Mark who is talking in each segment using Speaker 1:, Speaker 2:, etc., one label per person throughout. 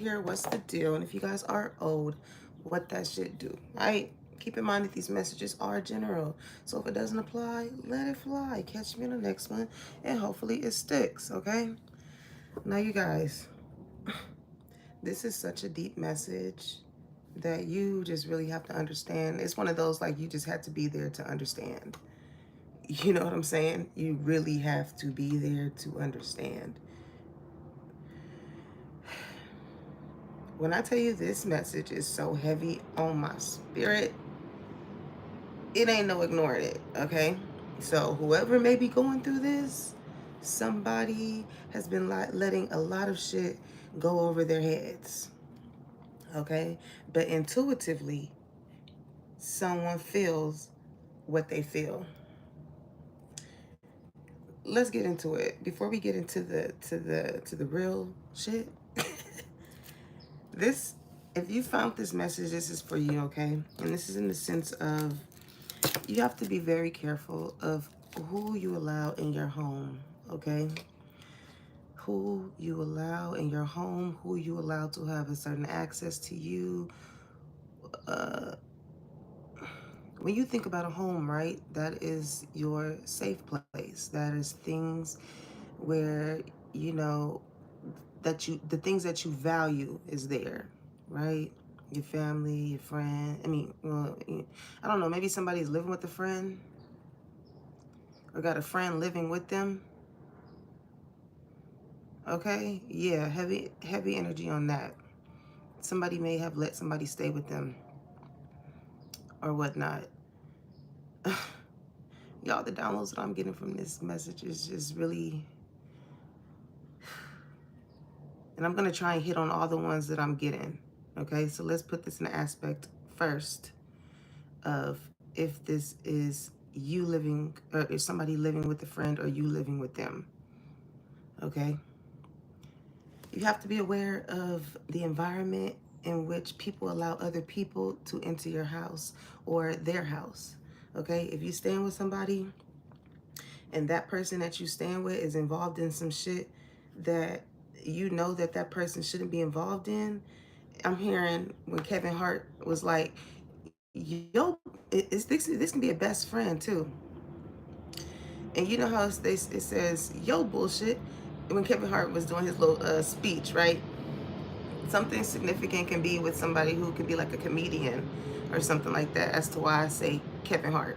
Speaker 1: here, what's the deal? And if you guys are old, what that shit do, right? Keep in mind that these messages are general. So if it doesn't apply, let it fly. Catch me in the next one, and hopefully it sticks, okay? Now, you guys, this is such a deep message that you just really have to understand. It's one of those, like, you just had to be there to understand. You know what I'm saying? You really have to be there to understand. When I tell you this message is so heavy on my spirit, it ain't no ignoring it, okay? So whoever may be going through this, somebody has been letting a lot of shit go over their heads, okay? But intuitively, someone feels what they feel. Let's get into it. Before we get into the real shit, this, if you found this message, this is for you, okay? And this is in the sense of, you have to be very careful of who you allow in your home, okay? Who you allow in your home, who you allow to have a certain access to you. Uh, when you think about a home, right, that is your safe place. That is things where, you know, that you, the things that you value is there, right? Your family, your friend. I mean, well, I don't know, maybe somebody's living with a friend or got a friend living with them. Okay, yeah, heavy energy on that. Somebody may have let somebody stay with them or whatnot. Y'all, the downloads that I'm getting from this message is just really, and I'm gonna try and hit on all the ones that I'm getting. Okay, so let's put this in the aspect first of if this is you living, or if somebody living with a friend or you living with them. Okay, you have to be aware of the environment in which people allow other people to enter your house or their house. Okay, if you stand with somebody and that person that you stand with is involved in some shit that you know that that person shouldn't be involved in. I'm hearing when Kevin Hart was like, yo, this can be a best friend too. And you know how it says, yo, bullshit, when Kevin Hart was doing his little speech, right? Something significant can be with somebody who could be like a comedian or something like that, as to why I say Kevin Hart.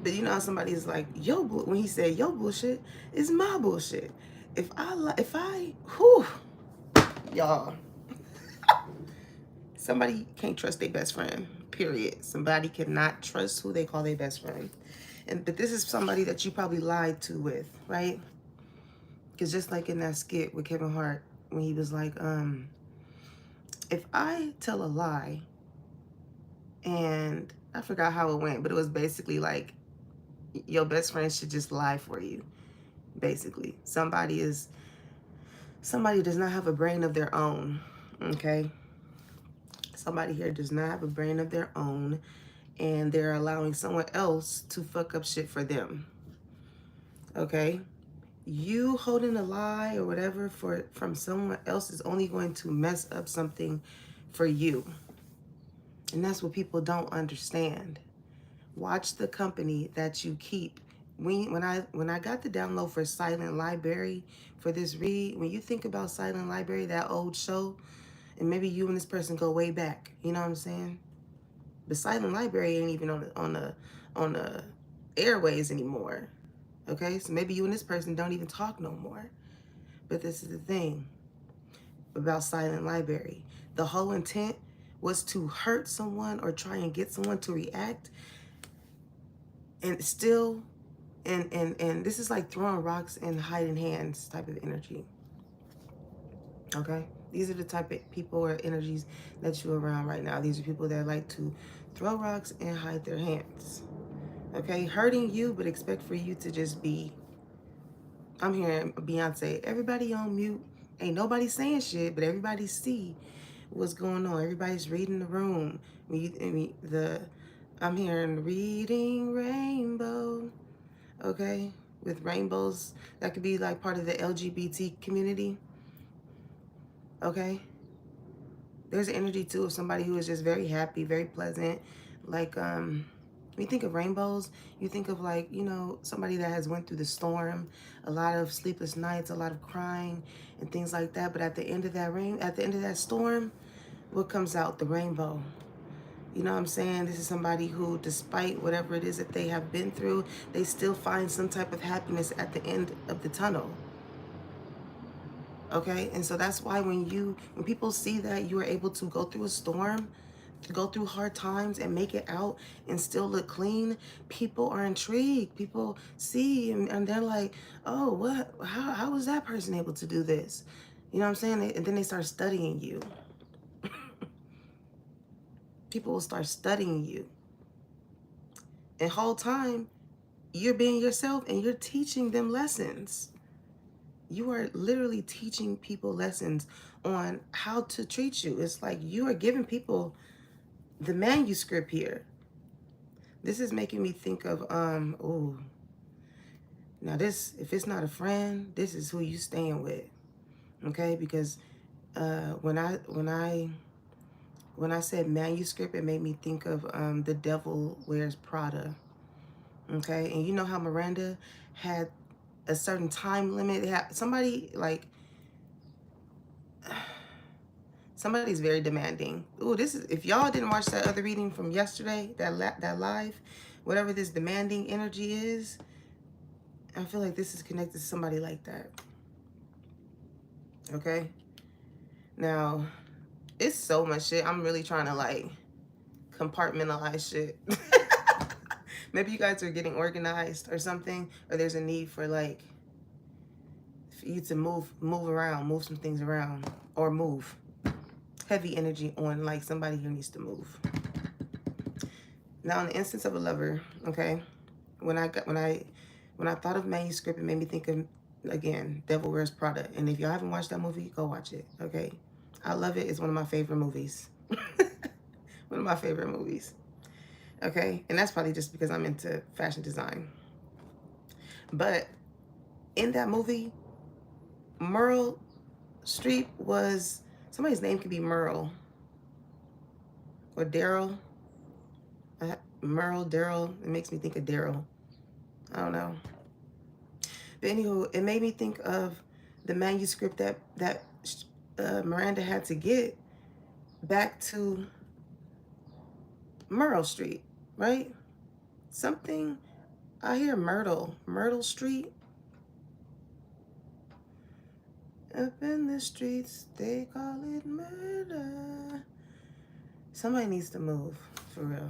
Speaker 1: But you know how somebody's like, yo, when he said yo bullshit, is my bullshit. Whew, y'all, somebody can't trust their best friend, period. Somebody cannot trust who they call their best friend. But this is somebody that you probably lied to with, right? Because just like in that skit with Kevin Hart, when he was like, if I tell a lie, and I forgot how it went, but it was basically like, your best friend should just lie for you. Basically, somebody does not have a brain of their own. Okay, somebody here does not have a brain of their own, and they're allowing someone else to fuck up shit for them. Okay, you holding a lie or whatever from someone else is only going to mess up something for you. And that's what people don't understand. Watch the company that you keep. When I got the download for Silent Library for this read, when you think about Silent Library, that old show, and maybe you and this person go way back, you know what I'm saying? The Silent Library ain't even on the airways anymore. Okay, so maybe you and this person don't even talk no more. But this is the thing about Silent Library. The whole intent was to hurt someone or try and get someone to react, and still, and this is like throwing rocks and hiding hands type of energy. Okay, these are the type of people or energies that you're around right now. These are people that like to throw rocks and hide their hands. Okay, hurting you, but expect for you to just be. I'm hearing Beyonce, everybody on mute. Ain't nobody saying shit, but everybody see what's going on. Everybody's reading the room. I'm hearing reading rainbow. Okay, with rainbows that could be like part of the LGBT community. Okay? There's an energy too of somebody who is just very happy, very pleasant. Like, when you think of rainbows, you think of like, you know, somebody that has went through the storm, a lot of sleepless nights, a lot of crying and things like that. But at the end of that at the end of that storm, what comes out? The rainbow. You know what I'm saying? This is somebody who, despite whatever it is that they have been through, they still find some type of happiness at the end of the tunnel. Okay? And so that's why when people see that you are able to go through a storm, go through hard times and make it out and still look clean, people are intrigued. People see and they're like, oh, what? How was that person able to do this? You know what I'm saying? And then they start studying you. People will start studying you. And the whole time, you're being yourself and you're teaching them lessons. You are literally teaching people lessons on how to treat you. It's like you are giving people the manuscript here. This is making me think of oh, now this, if it's not a friend, this is who you staying with. Okay? Because when I said manuscript, it made me think of The Devil Wears Prada. Okay? And you know how Miranda had a certain time limit. They had somebody like somebody's very demanding. Ooh, this is, if y'all didn't watch that other reading from yesterday, that live, whatever this demanding energy is, I feel like this is connected to somebody like that. Okay? Now, it's so much shit. I'm really trying to like compartmentalize shit. Maybe you guys are getting organized or something, or there's a need for like for you to move around, move some things around, or move. Heavy energy on like somebody who needs to move. Now, in the instance of a lover, okay, when I thought of manuscript, it made me think of, again, Devil Wears Prada. And if y'all haven't watched that movie, go watch it. Okay, I love it. It's one of my favorite movies. One of my favorite movies. Okay, and that's probably just because I'm into fashion design. But in that movie, Meryl Streep was, somebody's name could be Merle or Daryl. Merle, Daryl. It makes me think of Daryl. I don't know. But anywho, it made me think of the manuscript that Miranda had to get back to Myrtle Street, right? Something, I hear Myrtle Street. Up in the streets, they call it murder. Somebody needs to move, for real.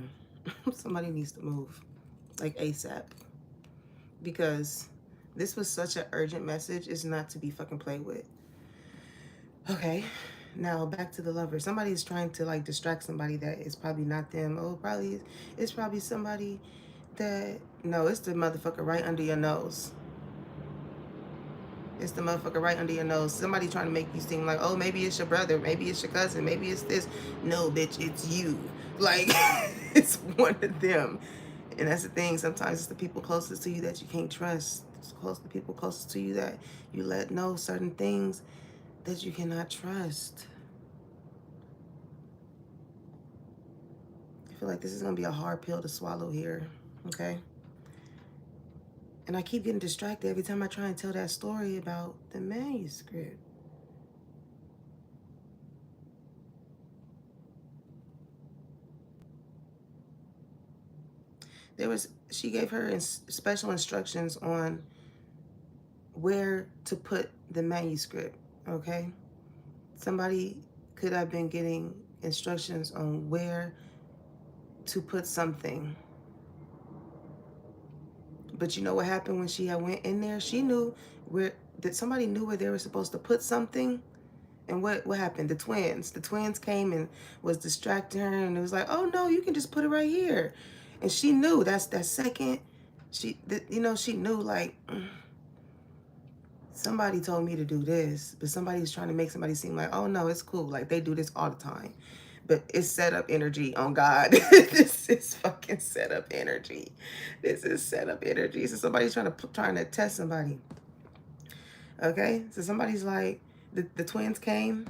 Speaker 1: Somebody needs to move, like ASAP. Because this was such an urgent message. It's not to be fucking played with. Okay, now back to the lover. Somebody's trying to like distract somebody that is probably not them. Oh, it's probably somebody that, no, it's the motherfucker right under your nose. It's the motherfucker right under your nose. Somebody trying to make you seem like, oh, maybe it's your brother, maybe it's your cousin, maybe it's this. No, bitch, it's you. Like, it's one of them. And that's the thing. Sometimes it's the people closest to you that you can't trust. It's close to people closest to you that you let know certain things that you cannot trust. I feel like this is going to be a hard pill to swallow here, okay? And I keep getting distracted every time I try and tell that story about the manuscript. She gave her special instructions on where to put the manuscript, okay? Somebody could have been getting instructions on where to put something. But you know what happened when she had went in there? She knew that somebody knew where they were supposed to put something. And what happened? The twins came and was distracting her, and it was like, oh no, you can just put it right here. And she knew that's that second. She knew like, somebody told me to do this, but somebody's trying to make somebody seem like, oh no, it's cool. Like they do this all the time. But it's set up energy on God. This is fucking set up energy. This is set up energy. So somebody's trying to test somebody. Okay? So somebody's like, the twins came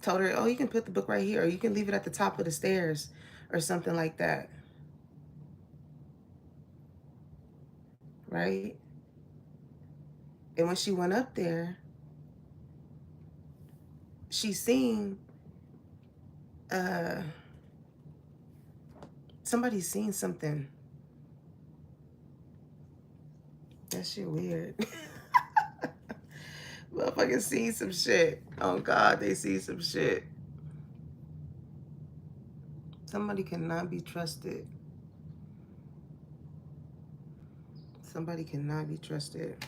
Speaker 1: told her, oh, you can put the book right here, or you can leave it at the top of the stairs, or something like that. Right? And when she went up there, she seen somebody seen something. That shit weird. Motherfuckers seen some shit. Oh God, they see some shit. Somebody cannot be trusted. Somebody cannot be trusted.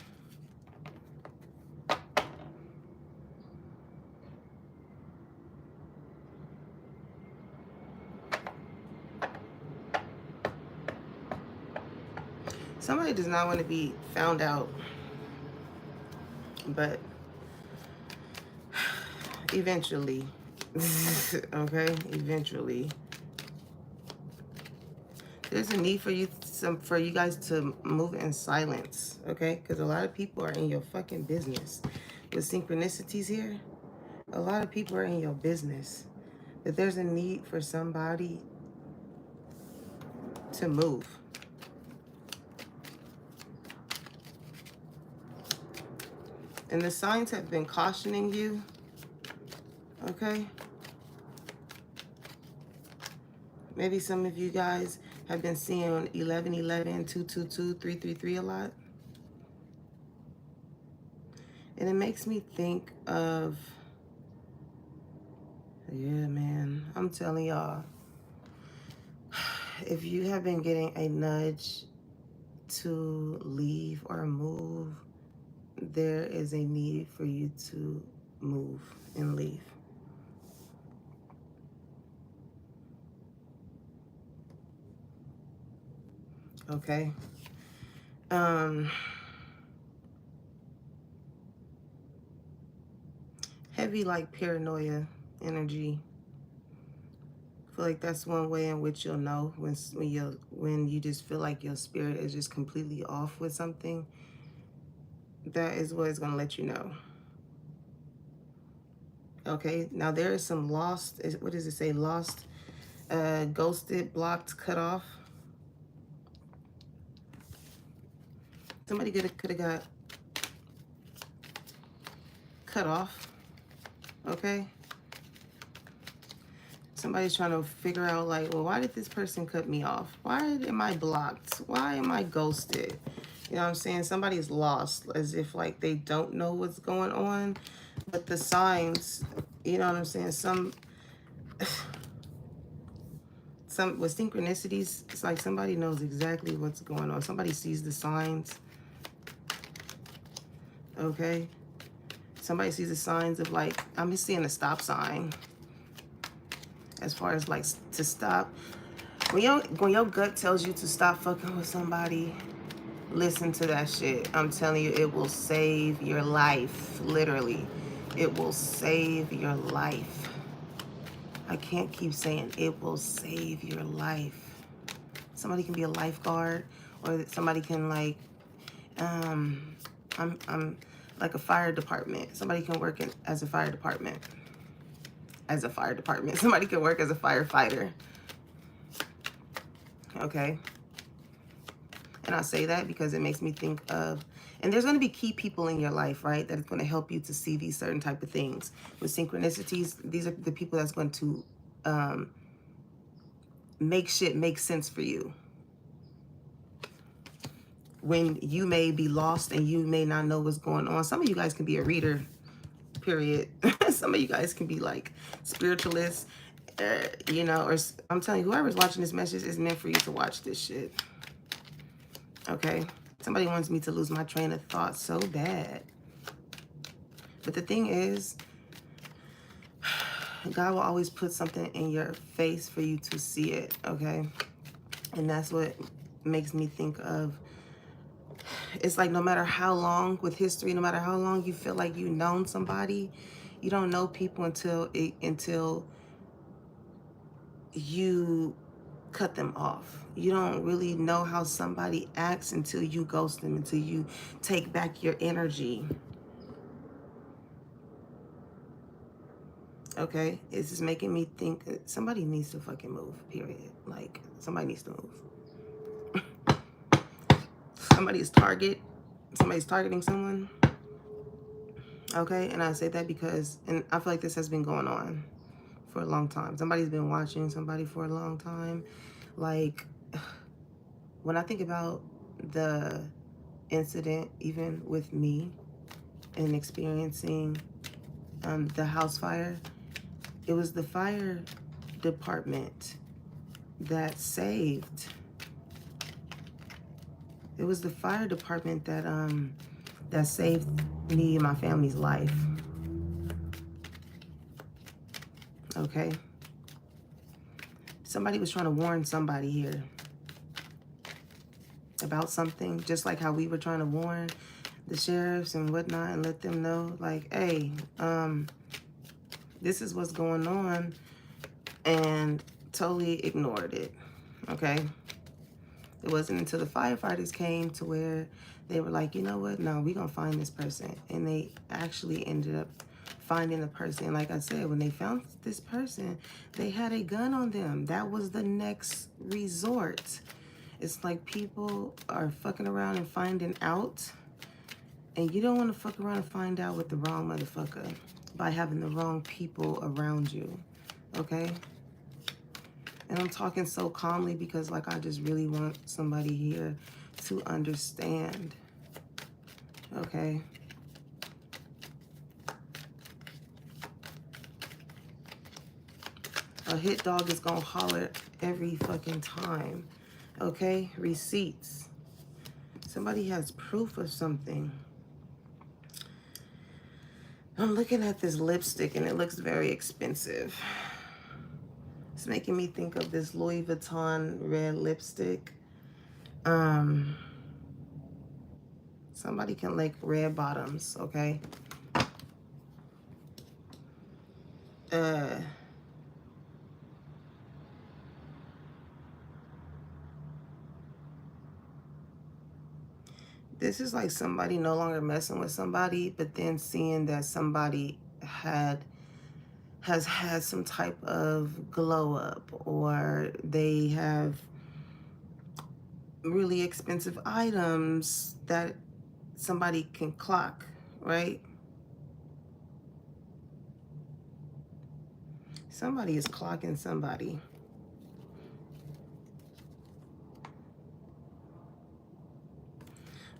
Speaker 1: Somebody does not want to be found out. But eventually, okay, eventually, there's a need for you guys to move in silence, okay? Because a lot of people are in your fucking business. With synchronicities here, a lot of people are in your business. But there's a need for somebody to move. And the signs have been cautioning you, okay? Maybe some of you guys have been seeing 1111, 222, 333 a lot. And it makes me think of, yeah, man, I'm telling y'all, if you have been getting a nudge to leave or move, there is a need for you to move and leave. Okay? Heavy like paranoia energy. I feel like that's one way in which you'll know when you just feel like your spirit is just completely off with something. That is what is going to let you know. Okay, now there is some lost, what does it say? Lost, ghosted, blocked, cut off. Somebody could have got cut off. Okay, somebody's trying to figure out, like, well, why did this person cut me off? Why am I blocked? Why am I ghosted? You know what I'm saying? Somebody's lost, as if like they don't know what's going on. But the signs, you know what I'm saying? Some with synchronicities, it's like somebody knows exactly what's going on. Somebody sees the signs. Okay? Somebody sees the signs of, like, I'm just seeing a stop sign. As far as like to stop. When your gut tells you to stop fucking with somebody, listen to that shit. I'm telling you, it will save your life. Literally. It will save your life. I can't keep saying it will save your life. Somebody can be a lifeguard, or somebody can, like, I'm like a fire department. Somebody can work as a fire department. Somebody can work as a firefighter. Okay. And I say that because it makes me think of, and there's going to be key people in your life, right, that is going to help you to see these certain type of things. With synchronicities, these are the people that's going to make shit make sense for you. When you may be lost and you may not know what's going on. Some of you guys can be a reader, period. Some of you guys can be like spiritualists, you know, or I'm telling you, whoever's watching this message is meant for you to watch this shit. Okay? Somebody wants me to lose my train of thought so bad. But the thing is, God will always put something in your face for you to see it, okay? And that's what makes me think of, it's like no matter how long with history, no matter how long you feel like you've known somebody, you don't know people until you cut them off. You don't really know how somebody acts until you ghost them, until you take back your energy. Okay, this is making me think somebody needs to fucking move, period. Like, somebody needs to move. Somebody's targeting someone. Okay, and I say that because, and I feel like this has been going on for a long time. Somebody's been watching somebody for a long time. Like, when I think about the incident, even with me and experiencing the house fire, it was the fire department that saved. It was the fire department that saved me and my family's life. Okay? Somebody was trying to warn somebody here about something, just like how we were trying to warn the sheriffs and whatnot and let them know, like, hey, this is what's going on, and totally ignored it. Okay? It wasn't until the firefighters came to where they were like, you know what? No, we're going to find this person. And they actually ended up finding the person. Like I said, when they found this person, they had a gun on them. That was the next resort. It's like people are fucking around and finding out. And you don't want to fuck around and find out with the wrong motherfucker by having the wrong people around you. Okay? And I'm talking so calmly because, like, I just really want somebody here to understand. Okay? A hit dog is gonna holler every fucking time. Okay? Receipts. Somebody has proof of something. I'm looking at this lipstick and it looks very expensive. It's making me think of this Louis Vuitton red lipstick. Somebody can like red bottoms, okay? This is like somebody no longer messing with somebody, but then seeing that somebody has had some type of glow up, or they have really expensive items that somebody can clock, right? Somebody is clocking somebody.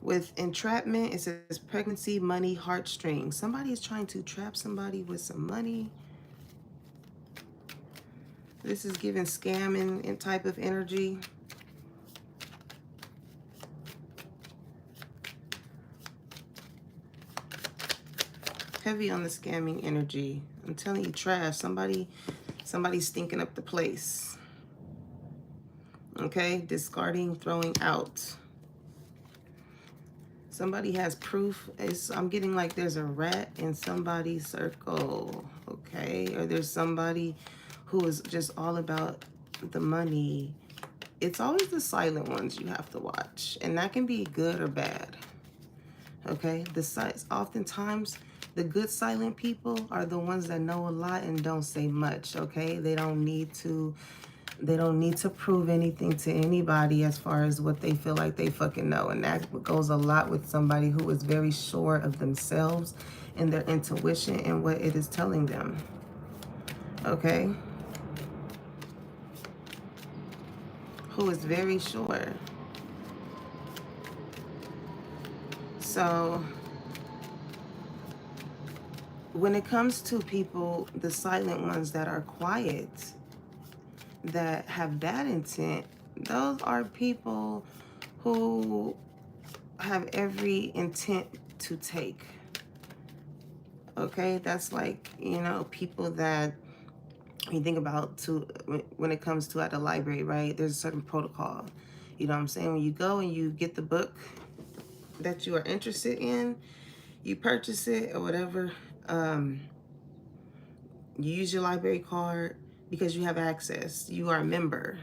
Speaker 1: With entrapment, it says pregnancy, money, heartstrings. Somebody is trying to trap somebody with some money. This is giving scamming and type of energy. Heavy on the scamming energy. I'm telling you, trash. Somebody's stinking up the place. Okay, discarding, throwing out. Somebody has proof. I'm getting like there's a rat in somebody's circle. Okay, or there's somebody who is just all about the money. It's always the silent ones you have to watch, and that can be good or bad. Okay, oftentimes the good silent people are the ones that know a lot and don't say much. Okay, they don't need to prove anything to anybody as far as what they feel like they fucking know. And that goes a lot with somebody who is very sure of themselves and their intuition and what it is telling them. Okay? Who is very sure. So when it comes to people, the silent ones that are quiet, that have bad intent, those are people who have every intent to take. Okay, that's like, you know, people that you think about when it comes to at the library, right? There's a certain protocol. You know what I'm saying? When you go and you get the book that you are interested in, you purchase it or whatever, you use your library card because you have access. You are a member.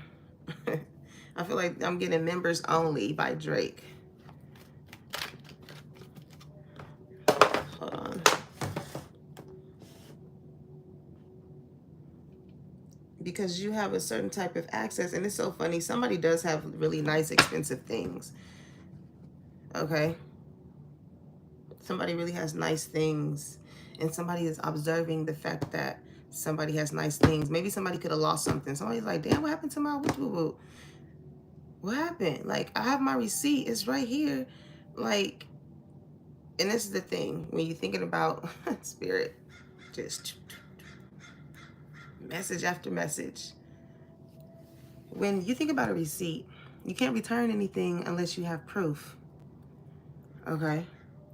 Speaker 1: I feel like I'm getting Members Only by Drake. Hold on. because you have a certain type of access. And it's so funny. Somebody does have really nice, expensive things. Okay. Somebody really has nice things. And somebody is observing the fact that somebody has nice things. Maybe somebody could have lost something. Somebody's like, damn, what happened to my woo-woo? What happened? Like, I have my receipt. It's right here. Like, and this is the thing. When you're thinking about spirit, just message after message. When you think about a receipt, you can't return anything unless you have proof. Okay?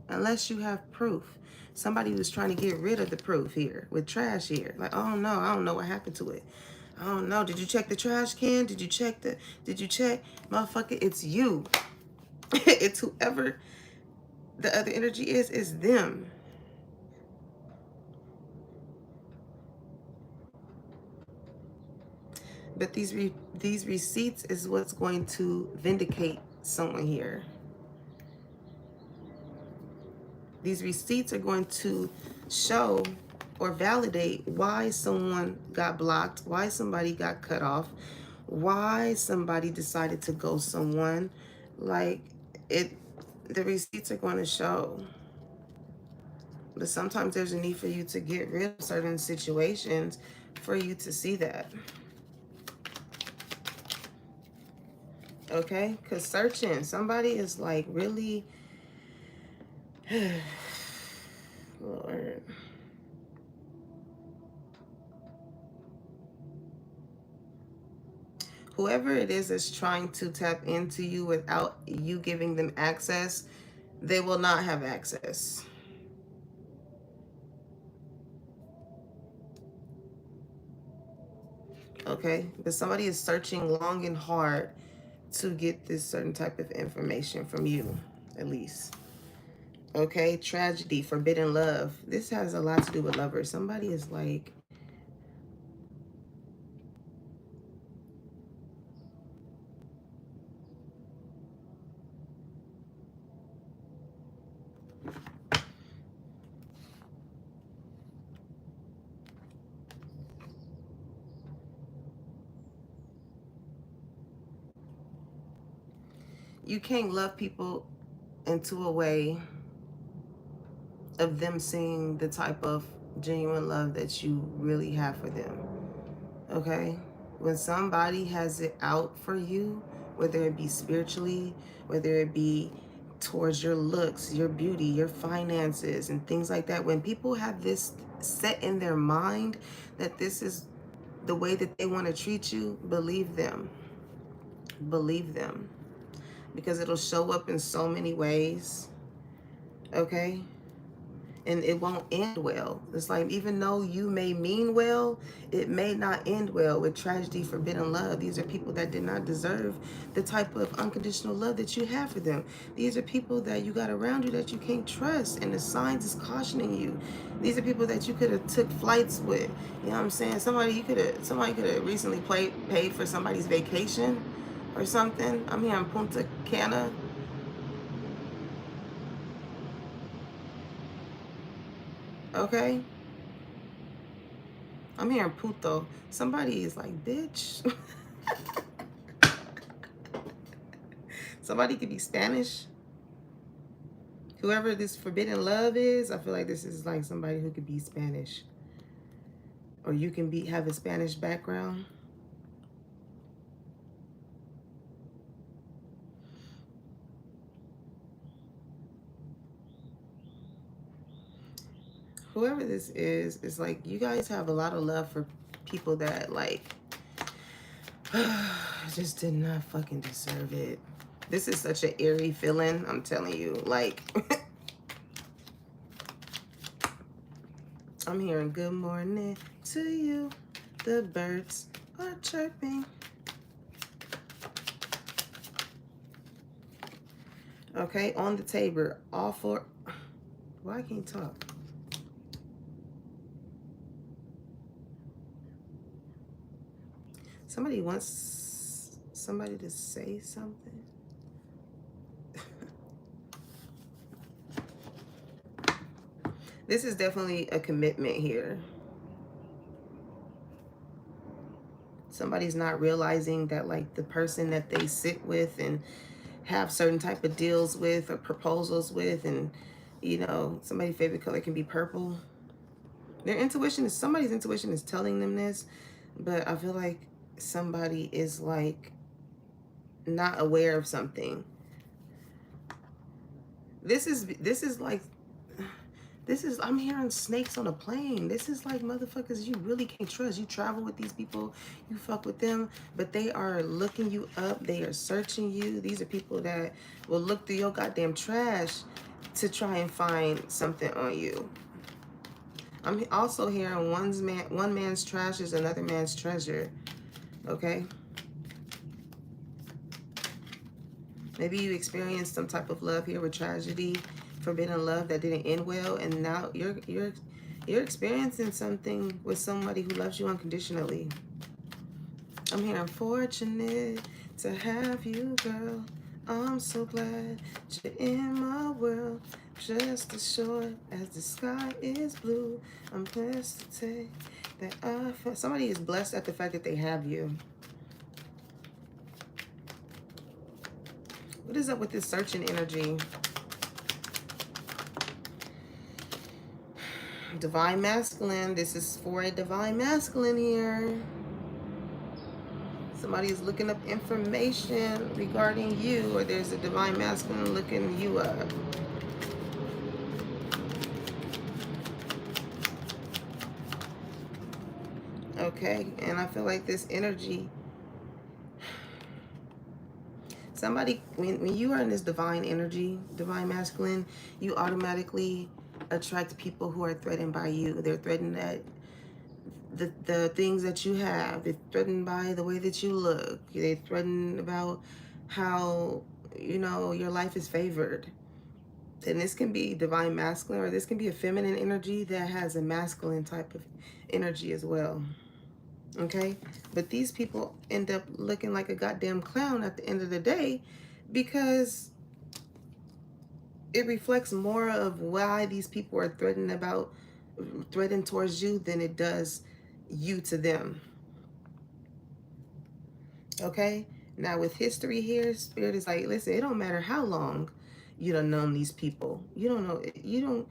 Speaker 1: Unless you have proof. Somebody was trying to get rid of the proof here with trash here. Like, oh no, I don't know what happened to it. I don't know. Did you check the trash can? Did you check? Motherfucker, it's you. It's whoever the other energy is them. But these receipts is what's going to vindicate someone here. These receipts are going to show or validate why someone got blocked, why somebody got cut off, why somebody decided to go someone. Like, the receipts are going to show. But sometimes there's a need for you to get rid of certain situations for you to see that. Okay? Because searching, somebody is like really... Lord. Whoever it is that's trying to tap into you without you giving them access, they will not have access. Okay? But somebody is searching long and hard to get this certain type of information from you, at least. Okay? Tragedy, forbidden love. This has a lot to do with lovers. Somebody is like... You can't love people into a way of them seeing the type of genuine love that you really have for them. Okay? When somebody has it out for you, whether it be spiritually, whether it be towards your looks, your beauty, your finances, and things like that, when people have this set in their mind that this is the way that they want to treat you, believe them. Believe them. Because it'll show up in so many ways. Okay? And it won't end well. It's like, even though you may mean well, it may not end well with tragedy, forbidden love. These are people that did not deserve the type of unconditional love that you have for them. These are people that you got around you that you can't trust, and the signs is cautioning you. These are people that you could have took flights with. You know what I'm saying? Somebody could have recently paid for somebody's vacation or something. I'm here in Punta Cana. Okay? I'm here in Puto. Somebody is like, bitch. Somebody could be Spanish. Whoever this forbidden love is, I feel like this is like somebody who could be Spanish. Or you can have a Spanish background. Whoever this is like, you guys have a lot of love for people that like just did not fucking deserve it. This is such an eerie feeling, I'm telling you. Like, I'm hearing good morning to you. The birds are chirping. Okay, on the table, all for... Why I can't talk? Somebody wants somebody to say something. This is definitely a commitment here. Somebody's not realizing that, like, the person that they sit with and have certain type of deals with or proposals with, and, you know, somebody's favorite color can be purple. Their intuition is, somebody's intuition is telling them this, but I feel like somebody is, like, not aware of something. This is like, I'm hearing snakes on a plane. This is like motherfuckers you really can't trust. You travel with these people, you fuck with them, but they are looking you up. They are searching you. These are people that will look through your goddamn trash to try and find something on you. I'm also hearing one man's trash is another man's treasure. Okay? Maybe you experienced some type of love here with tragedy, forbidden love that didn't end well, and now you're experiencing something with somebody who loves you unconditionally. I'm hearing fortunate to have you, girl. I'm so glad you're in my world. Just as short as the sky is blue, I'm blessed to take that I feel. Somebody is blessed at the fact that they have you. What is up with this searching energy? Divine masculine. This is for a divine masculine here. Somebody is looking up information regarding you, or there's a divine masculine looking you up. Okay, and I feel like this energy, somebody, when you are in this divine energy, divine masculine, you automatically attract people who are threatened by you. They're threatened at the things that you have. They're threatened by the way that you look. They're threatened about how, you know, your life is favored. And this can be divine masculine, or this can be a feminine energy that has a masculine type of energy as well. Okay? But these people end up looking like a goddamn clown at the end of the day, because it reflects more of why these people are threatened towards you than it does you to them. Okay? Now with history here, Spirit is like, listen, it don't matter how long you done known these people. You don't know, you don't.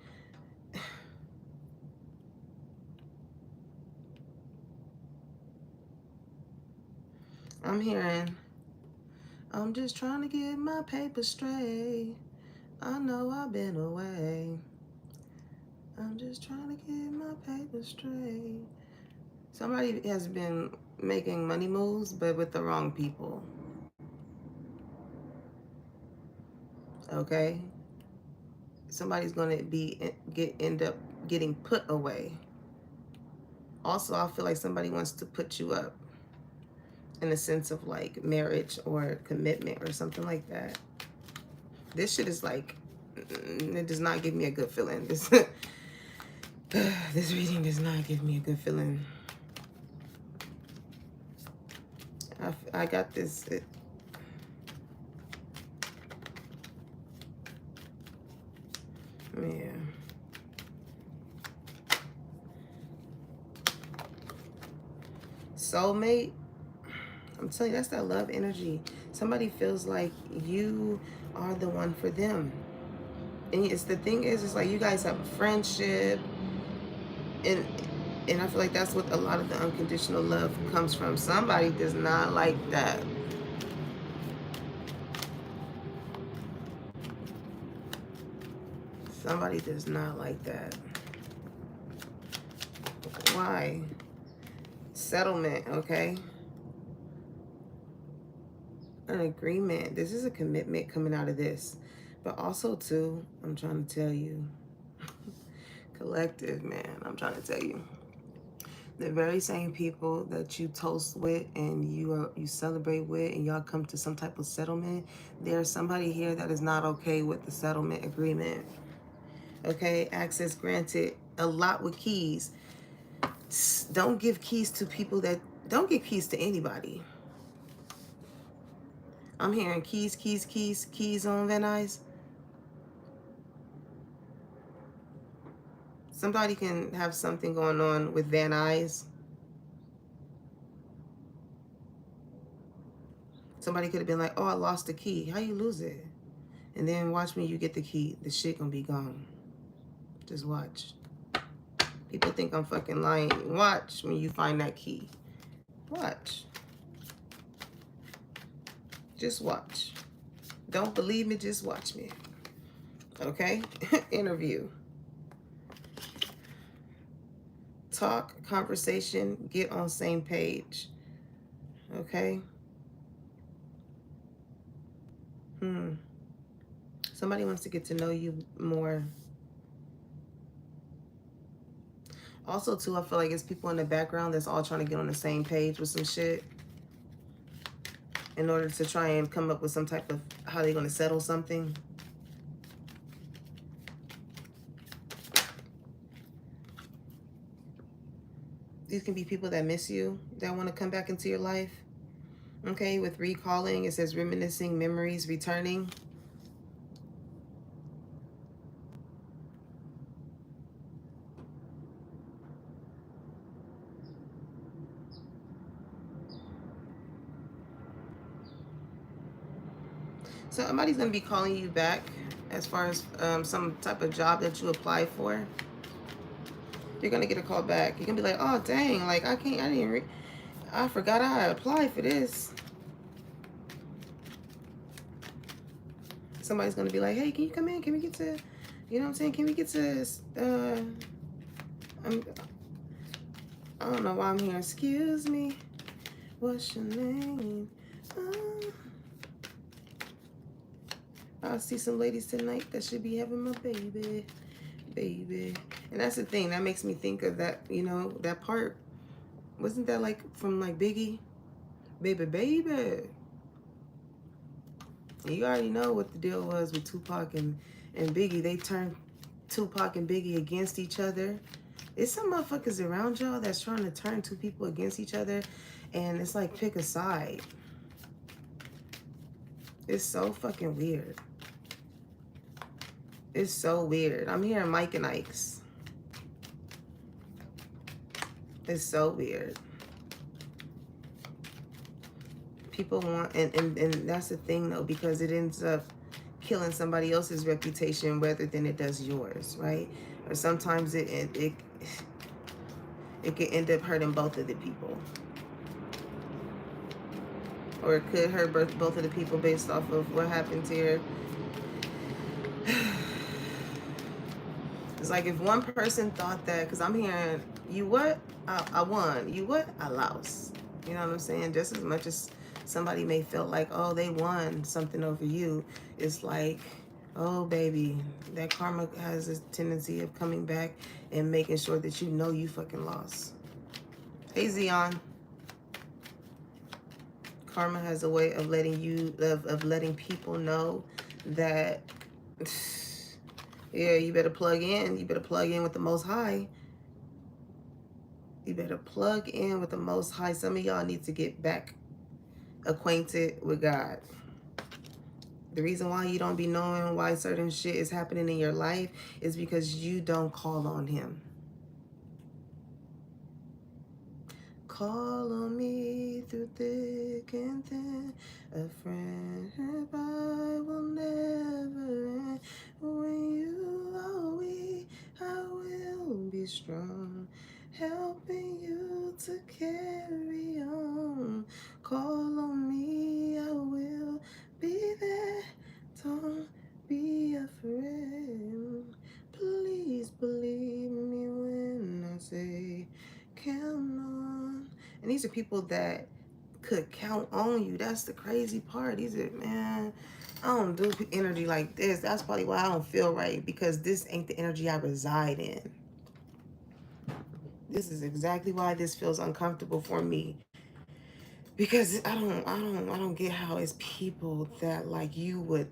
Speaker 1: I'm hearing, I'm just trying to get my paper straight. I know I've been away. I'm just trying to get my paper straight. Somebody has been making money moves, but with the wrong people. Okay? Somebody's gonna end up getting put away. Also, I feel like somebody wants to put you up in the sense of like marriage or commitment or something like that. This shit is like, it does not give me a good feeling. This this reading does not give me a good feeling. I got this. Yeah. Soulmate. I'm telling you, that's that love energy. Somebody feels like you are the one for them. And it's the thing is, it's like you guys have a friendship, and I feel like that's what a lot of the unconditional love comes from. Somebody does not like that. Somebody does not like that. Why? Settlement, okay? An agreement. This is a commitment coming out of this. But also, too, I'm trying to tell you, collective, man, I'm trying to tell you, the very same people that you toast with and you celebrate with, and y'all come to some type of settlement, there's somebody here that is not okay with the settlement agreement. Okay, access granted, a lot with keys. Don't give keys to people that don't give keys to anybody. I'm hearing keys on Van Nuys. Somebody can have something going on with Van Nuys. Somebody could have been like, oh, I lost the key. How you lose it? And then watch me, you get the key. The shit gonna be gone. Just watch. People think I'm fucking lying. Watch when you find that key. Watch. Just watch. Don't believe me, just watch me. Okay? Interview. Talk, conversation, get on same page. Okay? Somebody wants to get to know you more. Also, too, I feel like it's people in the background that's all trying to get on the same page with some shit in order to try and come up with some type of how they're going to settle something. These can be people that miss you, that want to come back into your life. Okay, with recalling, it says reminiscing, memories, returning. So somebody's going to be calling you back as far as some type of job that you apply for. You're going to get a call back. You're going to be like, oh, dang, like, I forgot I applied for this. Somebody's going to be like, hey, can you come in? Can we get to, you know what I'm saying? Can we get to, I don't know why I'm here. Excuse me. What's your name? I'll see some ladies tonight that should be having my baby. And that's the thing. That makes me think of that, you know, that part. Wasn't that like from like Biggie? Baby. You already know what the deal was with Tupac and Biggie. They turned Tupac and Biggie against each other. There's some motherfuckers around y'all that's trying to turn two people against each other. And it's like, pick a side. It's so fucking weird. It's so weird. I'm hearing Mike and Ike's. It's so weird. People want, and that's the thing though, because it ends up killing somebody else's reputation rather than it does yours, right? Or sometimes it can end up hurting both of the people. Or it could hurt both of the people based off of what happens here. It's like if one person thought that, because I'm hearing, you what? I won. You what? I lost. You know what I'm saying? Just as much as somebody may feel like, oh, they won something over you, it's like, oh, baby, that karma has a tendency of coming back and making sure that you know you fucking lost. Hey, Zion. Karma has a way of letting you, of letting people know that, yeah, you better plug in. You better plug in with the Most High. You better plug in with the Most High. Some of y'all need to get back acquainted with God. The reason why you don't be knowing why certain shit is happening in your life is because you don't call on Him. Call on me through thick and thin, a friend I will never end. When you are weak, I will be strong, helping you to carry on. Call on me, I will be there. Don't be afraid. Please believe me when I say, count on. And these are people that could count on you. That's the crazy part. These are, man, I don't do energy like this. That's probably why I don't feel right, because this ain't the energy I reside in. This is exactly why this feels uncomfortable for me, because I don't get how it's people that like you would.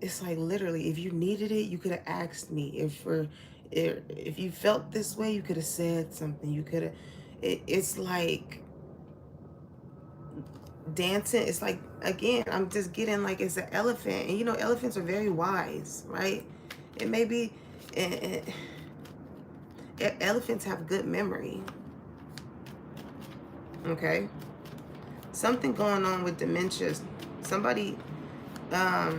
Speaker 1: It's like literally, if you needed it, you could have asked me. If you felt this way, you could have said something. You could have. It's like dancing. It's like, again, I'm just getting like it's an elephant, and you know elephants are very wise, right? It may be, elephants have good memory. Okay, Something going on with dementia. Somebody, yeah,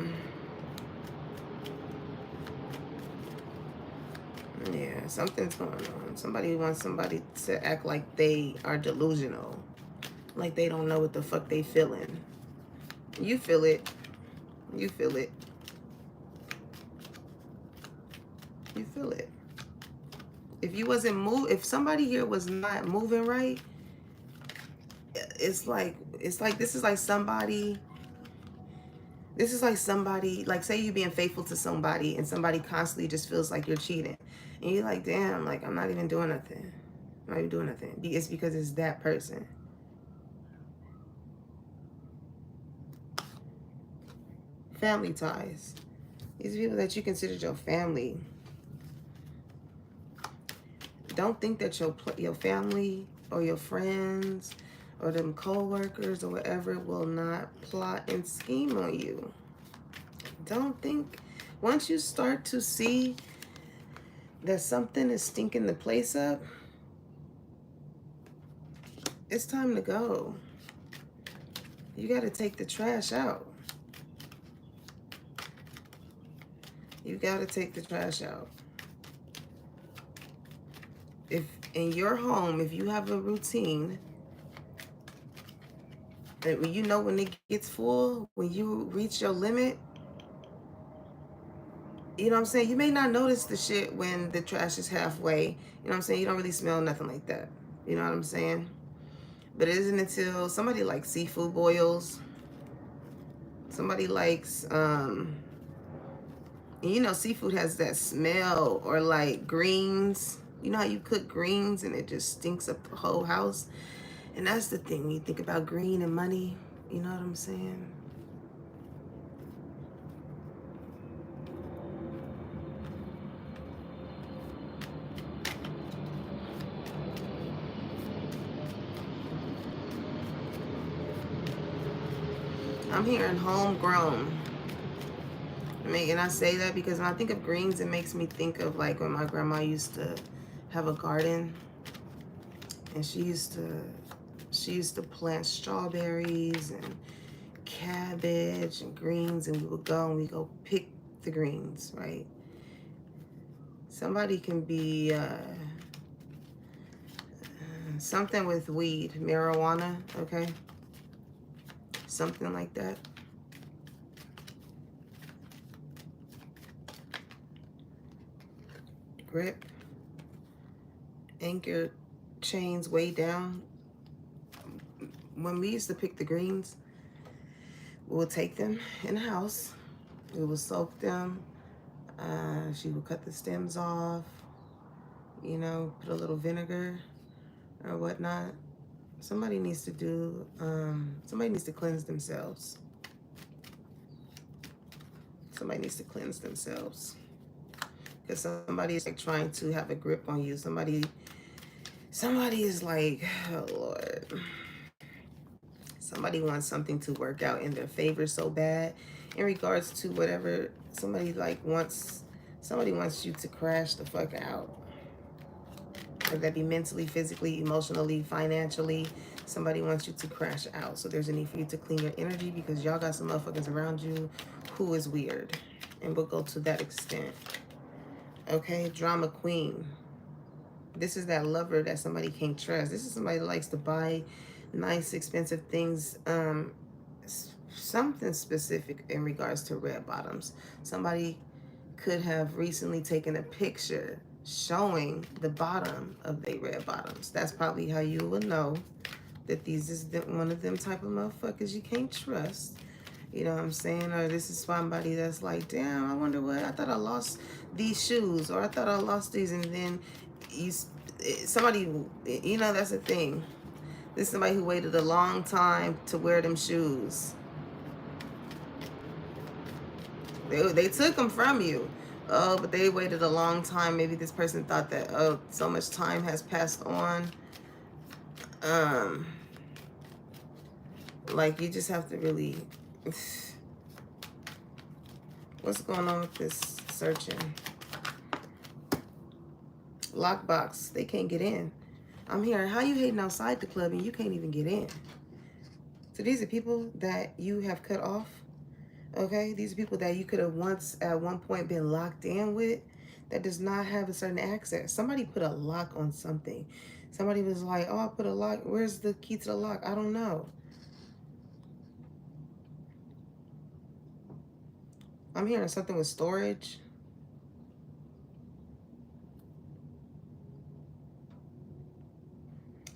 Speaker 1: something's going on. Somebody wants somebody to act like they are delusional. Like they don't know what the fuck they feeling. You feel it. You feel it. You feel it. If you wasn't if somebody here was not moving right, it's like this is like somebody. This is like somebody, like say you being faithful to somebody and somebody constantly just feels like you're cheating. And you're like, damn, like I'm not even doing nothing. I'm not even doing nothing. It's because it's that person. Family ties. These people that you considered your family. Don't think that your family or your friends or them co-workers or whatever will not plot and scheme on you. Don't think. Once you start to see that something is stinking the place up, it's time to go. You got to take the trash out. You got to take the trash out. If in your home, if you have a routine, that when you know when it gets full, when you reach your limit, you know what I'm saying? You may not notice the shit when the trash is halfway. You know what I'm saying? You don't really smell nothing like that. You know what I'm saying? But it isn't until somebody likes seafood boils. Somebody likes, you know, seafood has that smell, or like greens. You know how you cook greens and it just stinks up the whole house? And that's the thing when you think about green and money. You know what I'm saying? I'm hearing homegrown. And I say that because when I think of greens, it makes me think of like when my grandma used to have a garden, and she used to plant strawberries and cabbage and greens, and we go pick the greens, right? Somebody can be something with weed, marijuana, okay? Something like that. Grip. Anchor chains way down. When we used to pick the greens, we would take them in the house. We would soak them. She would cut the stems off, you know, put a little vinegar or whatnot. Somebody needs to cleanse themselves. Somebody needs to cleanse themselves. Because somebody is like trying to have a grip on you. Somebody is like, oh Lord. Somebody wants something to work out in their favor so bad in regards to whatever. Somebody wants you to crash the fuck out. Whether that be mentally, physically, emotionally, financially. Somebody wants you to crash out. So there's a need for you to clean your energy, because y'all got some motherfuckers around you who is weird. And we'll go to that extent. Okay, drama queen. This is that lover that somebody can't trust. This is somebody that likes to buy nice, expensive things. Something specific in regards to red bottoms. Somebody could have recently taken a picture showing the bottom of their red bottoms. That's probably how you will know that these is one of them type of motherfuckers you can't trust. You know what I'm saying? Or this is somebody that's like, damn, I wonder what, I thought I lost these shoes, or I thought I lost these, and then somebody, you know, that's the thing. This is somebody who waited a long time to wear them shoes. They took them from you. Oh, but they waited a long time. Maybe this person thought that, oh, so much time has passed on. Like, you just have to really... What's going on with this searching? Lockbox. They can't get in. I'm hearing, how you hating outside the club and you can't even get in? So these are people that you have cut off. Okay, these are people that you could have once at one point been locked in with, that does not have a certain access. Somebody put a lock on something. Somebody was like, oh, I put a lock. Where's the key to the lock? I don't know. I'm hearing something with storage.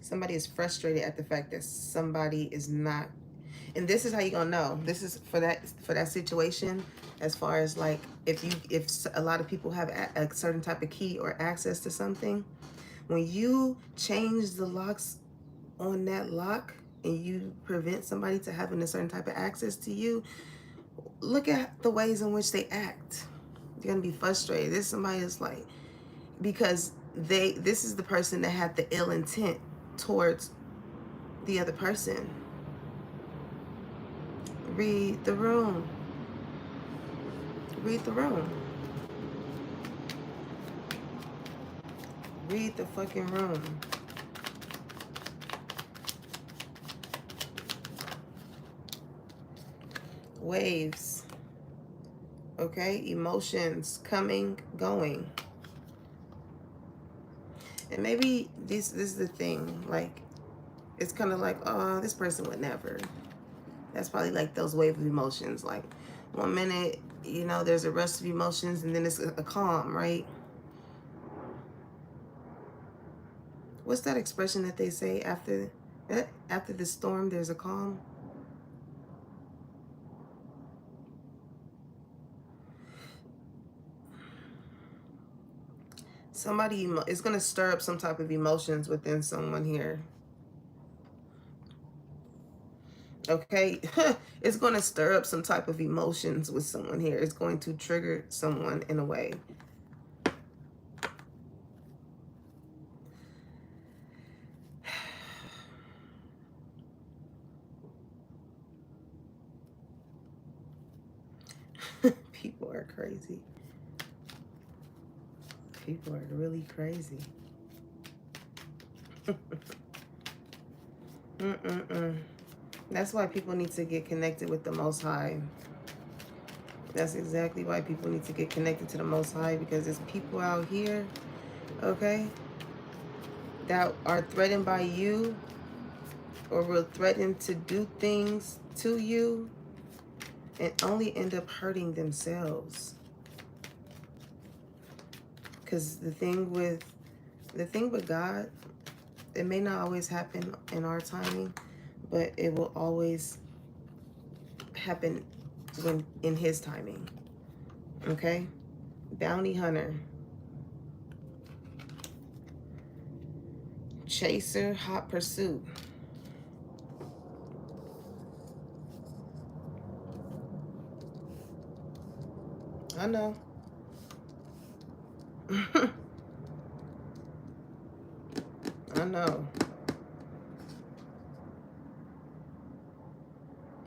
Speaker 1: Somebody is frustrated at the fact that somebody is not, and this is how you gonna know. This is for that situation, as far as like if a lot of people have a certain type of key or access to something, when you change the locks on that lock and you prevent somebody to having a certain type of access to you, look at the ways in which they act. You're gonna be frustrated. This somebody is like, because this is the person that had the ill intent towards the other person. Read the room. Read the room. Read the fucking room. Waves. Okay? Emotions coming, going. And maybe this is the thing. Like, it's kind of like, oh, this person would never. That's probably like those wave of emotions. Like, one minute, you know, there's a rush of emotions, and then it's a calm, right? What's that expression that they say after the storm, there's a calm? Somebody is going to stir up some type of emotions within someone here. Okay? It's going to stir up some type of emotions with someone here. It's going to trigger someone in a way. People are crazy. People are really crazy. That's why people need to get connected with the Most High. That's exactly why people need to get connected to the Most High, because there's people out here, okay, that are threatened by you or will threaten to do things to you and only end up hurting themselves. Because the thing with God, it may not always happen in our timing, but it will always happen when in His timing. Okay? Bounty hunter. Chaser, hot pursuit. I know. I know.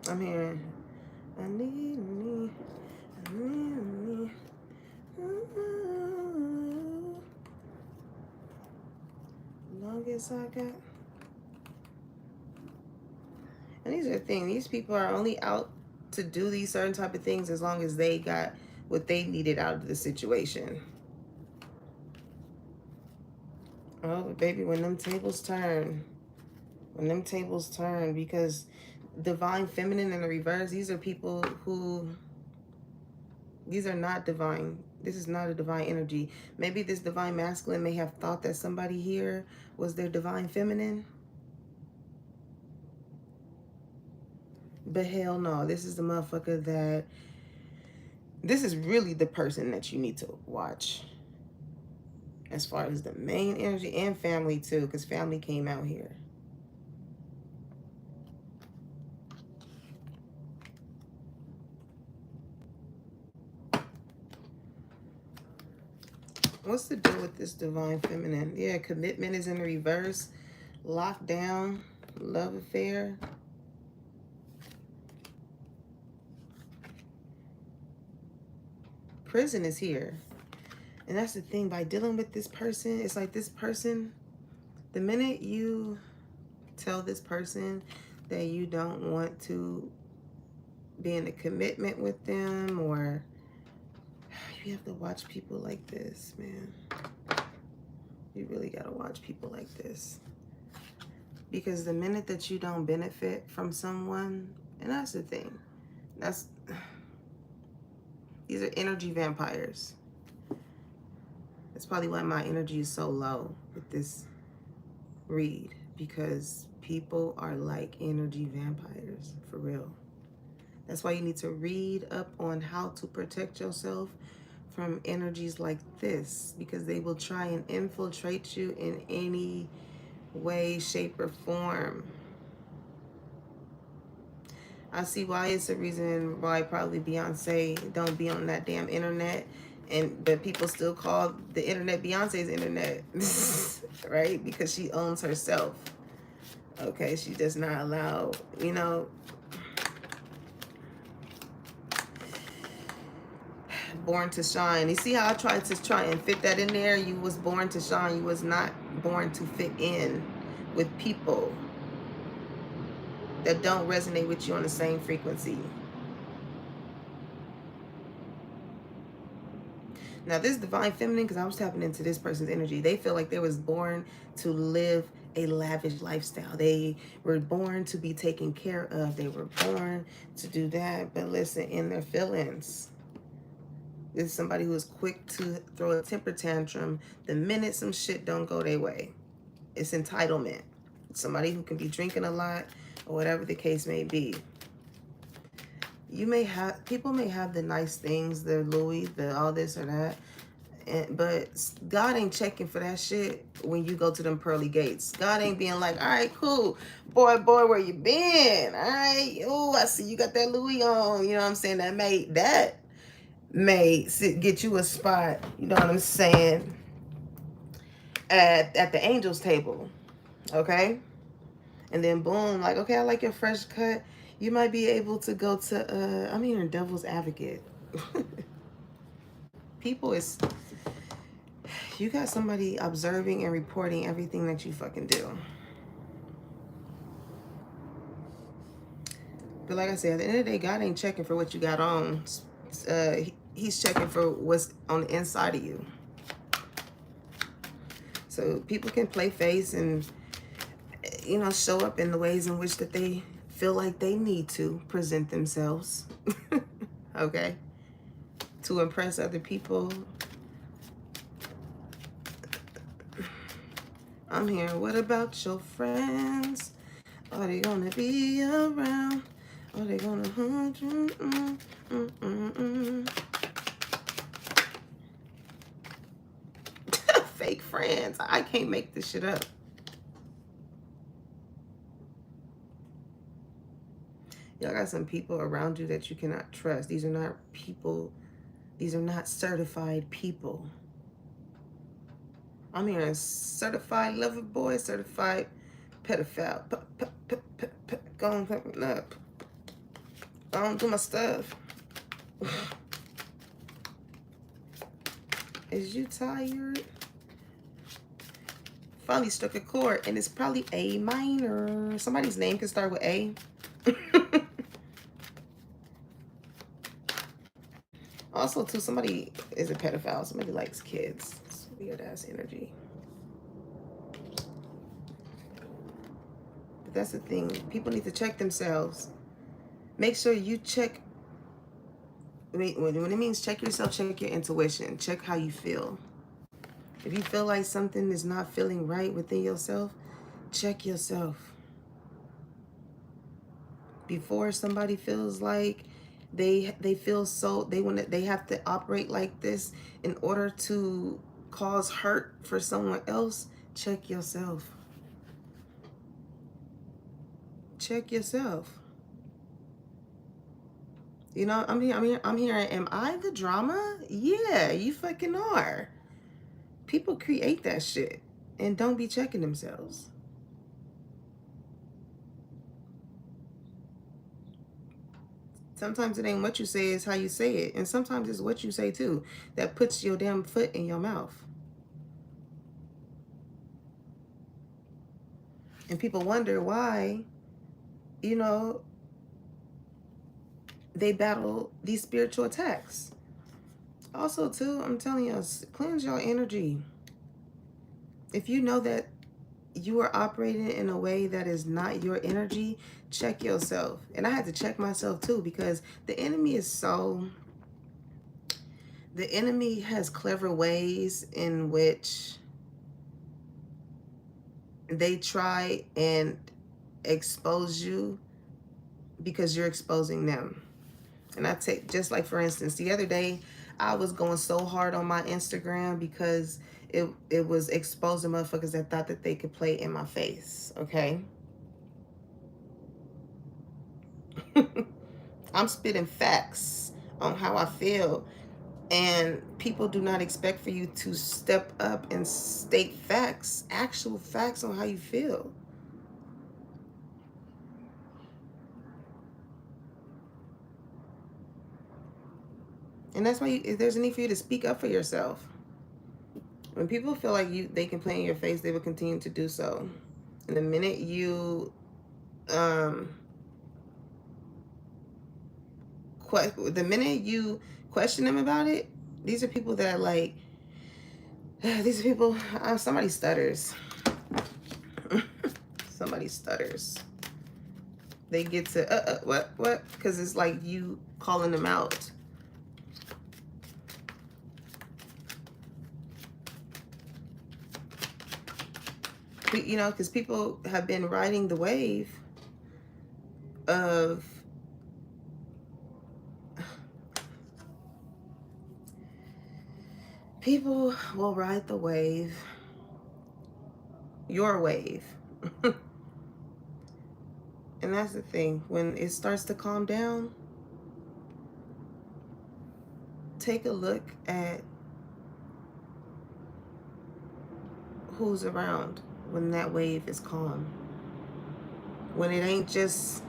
Speaker 1: I'm hearing, I need me. Longest I got. And these are the things. These people are only out to do these certain type of things as long as they got what they needed out of the situation. Oh, but baby, when them tables turn, because divine feminine in the reverse, these are people who, these are not divine. This is not a divine energy. Maybe this divine masculine may have thought that somebody here was their divine feminine. But hell no, this is the motherfucker that, this is really the person that you need to watch. As far as the main energy, and family too, because family came out here. What's the deal with this divine feminine? Yeah, commitment is in the reverse. Lockdown, love affair. Prison is here. And that's the thing, by dealing with this person, it's like this person, the minute you tell this person that you don't want to be in a commitment with them, or you have to watch people like this, man. You really got to watch people like this. Because the minute that you don't benefit from someone, and that's the thing, these are energy vampires. That's probably why my energy is so low with this read, because people are like energy vampires, for real. That's why you need to read up on how to protect yourself from energies like this, because they will try and infiltrate you in any way, shape, or form. I see why it's a reason why probably Beyonce don't be on that damn internet, but people still call the internet Beyonce's internet, right? Because she owns herself. Okay, she does not allow, born to shine. You see how I tried to try and fit that in there? You was born to shine. You was not born to fit in with people that don't resonate with you on the same frequency. Now, this divine feminine, because I was tapping into this person's energy, they feel like they was born to live a lavish lifestyle. They were born to be taken care of. They were born to do that. But listen, in their feelings, this is somebody who is quick to throw a temper tantrum the minute some shit don't go their way. It's entitlement. Somebody who can be drinking a lot or whatever the case may be. People may have the nice things, the Louis, the all this or that, but God ain't checking for that shit when you go to them pearly gates. God ain't being like, all right, cool, boy, where you been? All right, oh, I see you got that Louis on. You know what I'm saying? That may get you a spot. You know what I'm saying? At the angels table, okay? And then boom, like, okay, I like your fresh cut. You might be able to go to, I'm hearing devil's advocate. You got somebody observing and reporting everything that you fucking do. But like I said, at the end of the day, God ain't checking for what you got on. He's checking for what's on the inside of you. So people can play face and, show up in the ways in which that they feel like they need to present themselves. Okay? To impress other people. I'm hearing, what about your friends? Are they gonna be around? Are they gonna hunt you? Fake friends. I can't make this shit up. Y'all got some people around you that you cannot trust. These are not people. These are not certified people. I'm hearing certified lover boy, certified pedophile. Go on, pick me up. I don't do my stuff. Is you tired? Finally struck a chord, and it's probably A minor. Somebody's name can start with A. Also, too, somebody is a pedophile. Somebody likes kids. It's weird ass energy. But that's the thing. People need to check themselves. Make sure you check. When it means check yourself, check your intuition. Check how you feel. If you feel like something is not feeling right within yourself, check yourself. Before somebody feels like they feel so they have to operate like this in order to cause hurt for someone else, check yourself. Check yourself. I'm hearing, am I the drama? Yeah, you fucking are. People create that shit and don't be checking themselves. Sometimes it ain't what you say, it's how you say it. And sometimes it's what you say too that puts your damn foot in your mouth. And people wonder why you know, they battle these spiritual attacks. Also, too, I'm telling you, cleanse your energy. If you know that you are operating in a way that is not your energy, check yourself. And I had to check myself too, because the enemy has clever ways in which they try and expose you because you're exposing them. And I take, just like for instance, the other day I was going so hard on my Instagram because it was exposing motherfuckers that thought that they could play in my face. Okay. I'm spitting facts on how I feel, and people do not expect for you to step up and state facts, actual facts on how you feel. And that's why there's a need for you to speak up for yourself. When people feel like they can play in your face, they will continue to do so. And the minute you question them about it, these are people that like, these are people, somebody stutters. Somebody stutters. They get to, what? Because it's like you calling them out. You know, because people have been riding the wave of people will ride the wave, your wave. And that's the thing. When it starts to calm down, take a look at who's around when that wave is calm. When it ain't just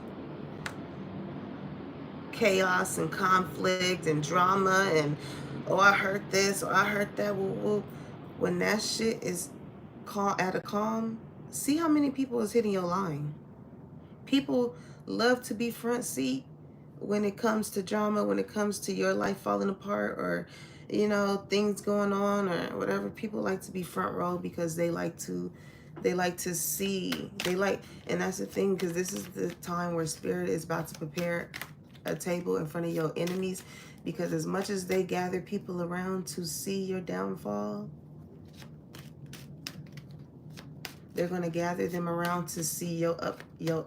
Speaker 1: chaos and conflict and drama and, oh, I heard this or I heard that. Woo, woo. When that shit is at a calm, see how many people is hitting your line. People love to be front seat when it comes to drama, when it comes to your life falling apart or, you know, things going on or whatever. People like to be front row because they like to see, and that's the thing, because this is the time where spirit is about to prepare a table in front of your enemies, because as much as they gather people around to see your downfall, they're going to gather them around to see your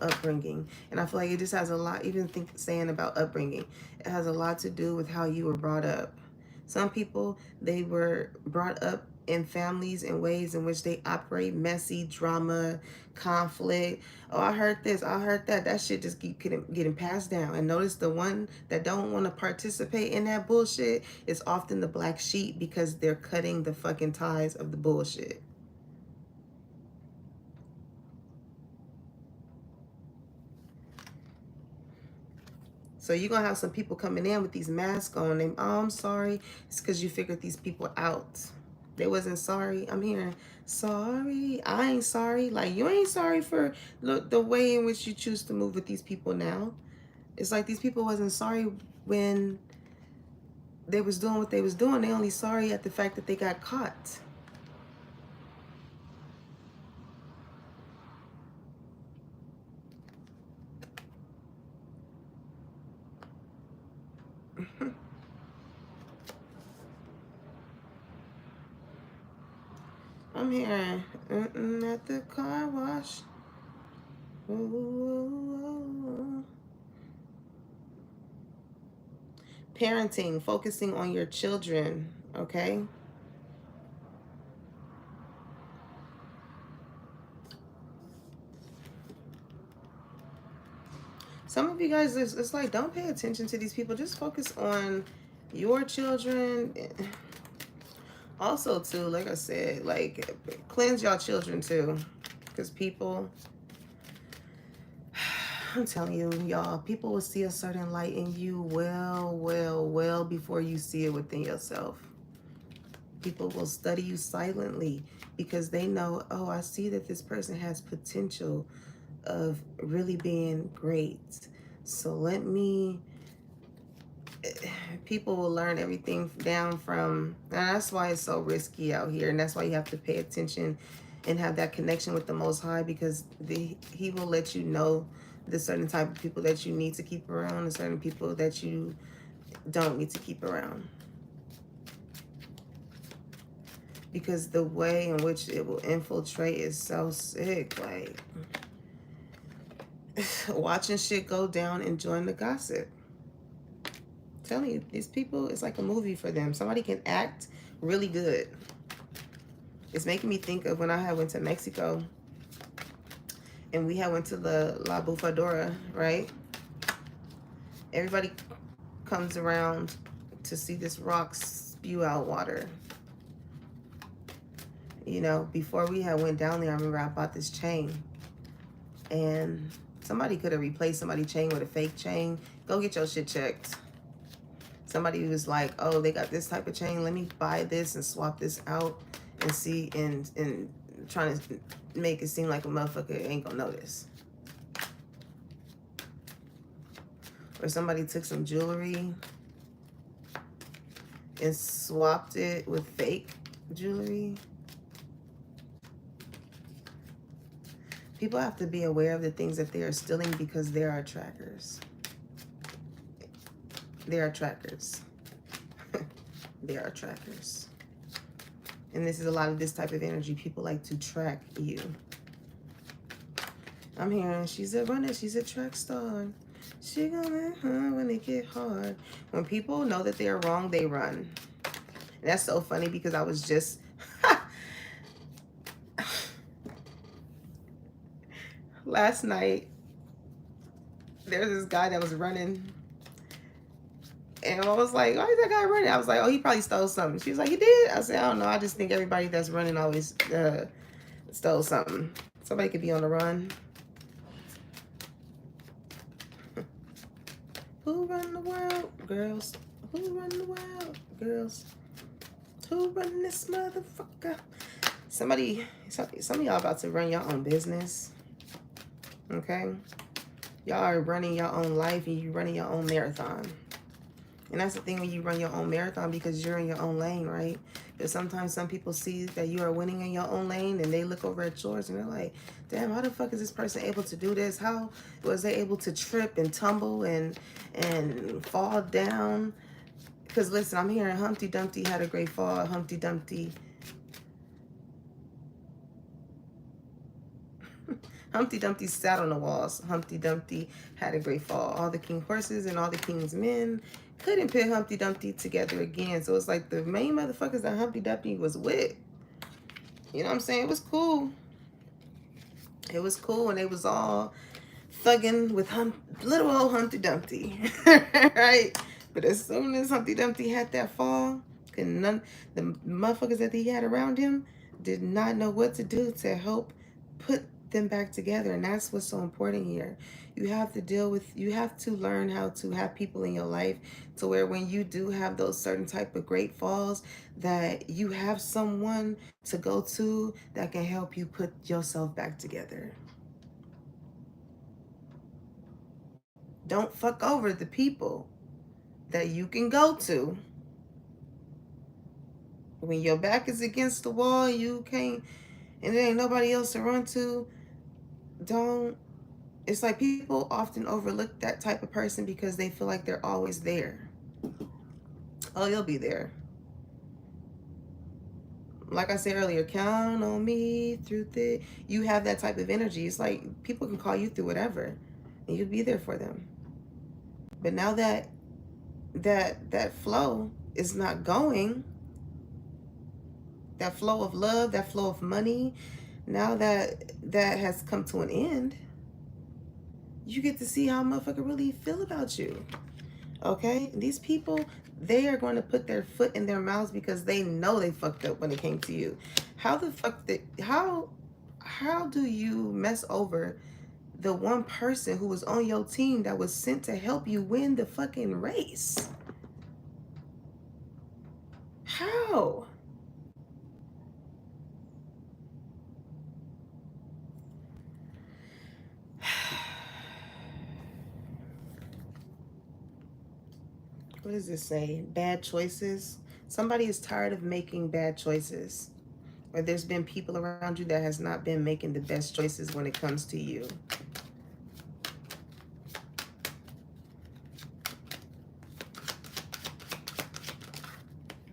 Speaker 1: upbringing. And I feel like it just has a lot, even saying about upbringing, it has a lot to do with how you were brought up. Some people, they were brought up in families in ways in which they operate messy, drama, conflict. Oh, I heard this, I heard that. That shit just keep getting passed down. And notice the one that don't want to participate in that bullshit is often the black sheep, because they're cutting the fucking ties of the bullshit. So you're going to have some people coming in with these masks on. And, oh, I'm sorry. It's because you figured these people out. They wasn't sorry. I'm hearing, sorry. I ain't sorry. Like, you ain't sorry for the way in which you choose to move with these people now. It's like these people wasn't sorry when they was doing what they was doing. They only sorry at the fact that they got caught. I'm hearing at the car wash. Ooh. Parenting, focusing on your children, okay? Some of you guys, it's like, don't pay attention to these people. Just focus on your children. Also, too, like I said, like, cleanse y'all children, too. Because people, I'm telling you, y'all, people will see a certain light in you well before you see it within yourself. People will study you silently because they know, oh, I see that this person has potential of really being great. So let me, people will learn everything down from, and that's why it's so risky out here. And that's why you have to pay attention and have that connection with the Most High, because he will let you know the certain type of people that you need to keep around and certain people that you don't need to keep around. Because the way in which it will infiltrate is so sick. Like, watching shit go down, enjoying the gossip. I'm telling you, these people, it's like a movie for them. Somebody can act really good. It's making me think of when I had went to Mexico and we had went to the La Bufadora, right? Everybody comes around to see this rock spew out water. You know, before we had went down there, I remember I bought this chain. And somebody could have replaced somebody's chain with a fake chain. Go get your shit checked. Somebody was like, oh, they got this type of chain. Let me buy this and swap this out and see, and trying to make it seem like a motherfucker ain't gonna notice. Or somebody took some jewelry and swapped it with fake jewelry. People have to be aware of the things that they are stealing, because there are trackers. There are trackers. There are trackers. And this is a lot of this type of energy. People like to track you. I'm hearing she's a runner, she's a track star. She gonna when it get hard. When people know that they're wrong, they run. And that's so funny, because I was just last night, there's this guy that was running. And I was like, why is that guy running? I was like, oh, he probably stole something. She was like, he did? I said, I don't know. I just think everybody that's running always stole something. Somebody could be on the run. Who run the world, girls? Who run the world, girls? Who run this motherfucker? Some of y'all about to run your own business. Okay? Y'all are running your own life, and you running your own marathon. And that's the thing when you run your own marathon, because you're in your own lane, right? But sometimes some people see that you are winning in your own lane, and they look over at yours and they're like, damn, how the fuck is this person able to do this? How was they able to trip and tumble and fall down? Because listen, I'm hearing Humpty Dumpty had a great fall. Humpty Dumpty sat on the walls. Humpty Dumpty had a great fall. All the king horses and all the king's men couldn't put Humpty Dumpty together again. So it's like the main motherfuckers that Humpty Dumpty was with. You know what I'm saying? It was cool. It was cool when they was all thugging with little old Humpty Dumpty. Right? But as soon as Humpty Dumpty had that fall, the motherfuckers that he had around him did not know what to do to help put them back together. And that's what's so important here. You have to learn how to have people in your life to where when you do have those certain type of great falls, that you have someone to go to that can help you put yourself back together. Don't fuck over the people that you can go to when your back is against the wall, you can't, and there ain't nobody else to run to. It's like people often overlook that type of person because they feel like they're always there. Oh, you'll be there. Like I said earlier, count on me through you have that type of energy. It's like people can call you through whatever and you'll be there for them. But now that flow is not going, that flow of love, that flow of money, now that has come to an end, you get to see how motherfucker really feel about you. Okay? These people, they are going to put their foot in their mouths because they know they fucked up when it came to you. How the fuck how do you mess over the one person who was on your team that was sent to help you win the fucking race? How? what does this say? Bad choices. Somebody is tired of making bad choices. Or there's been people around you that has not been making the best choices when it comes to you.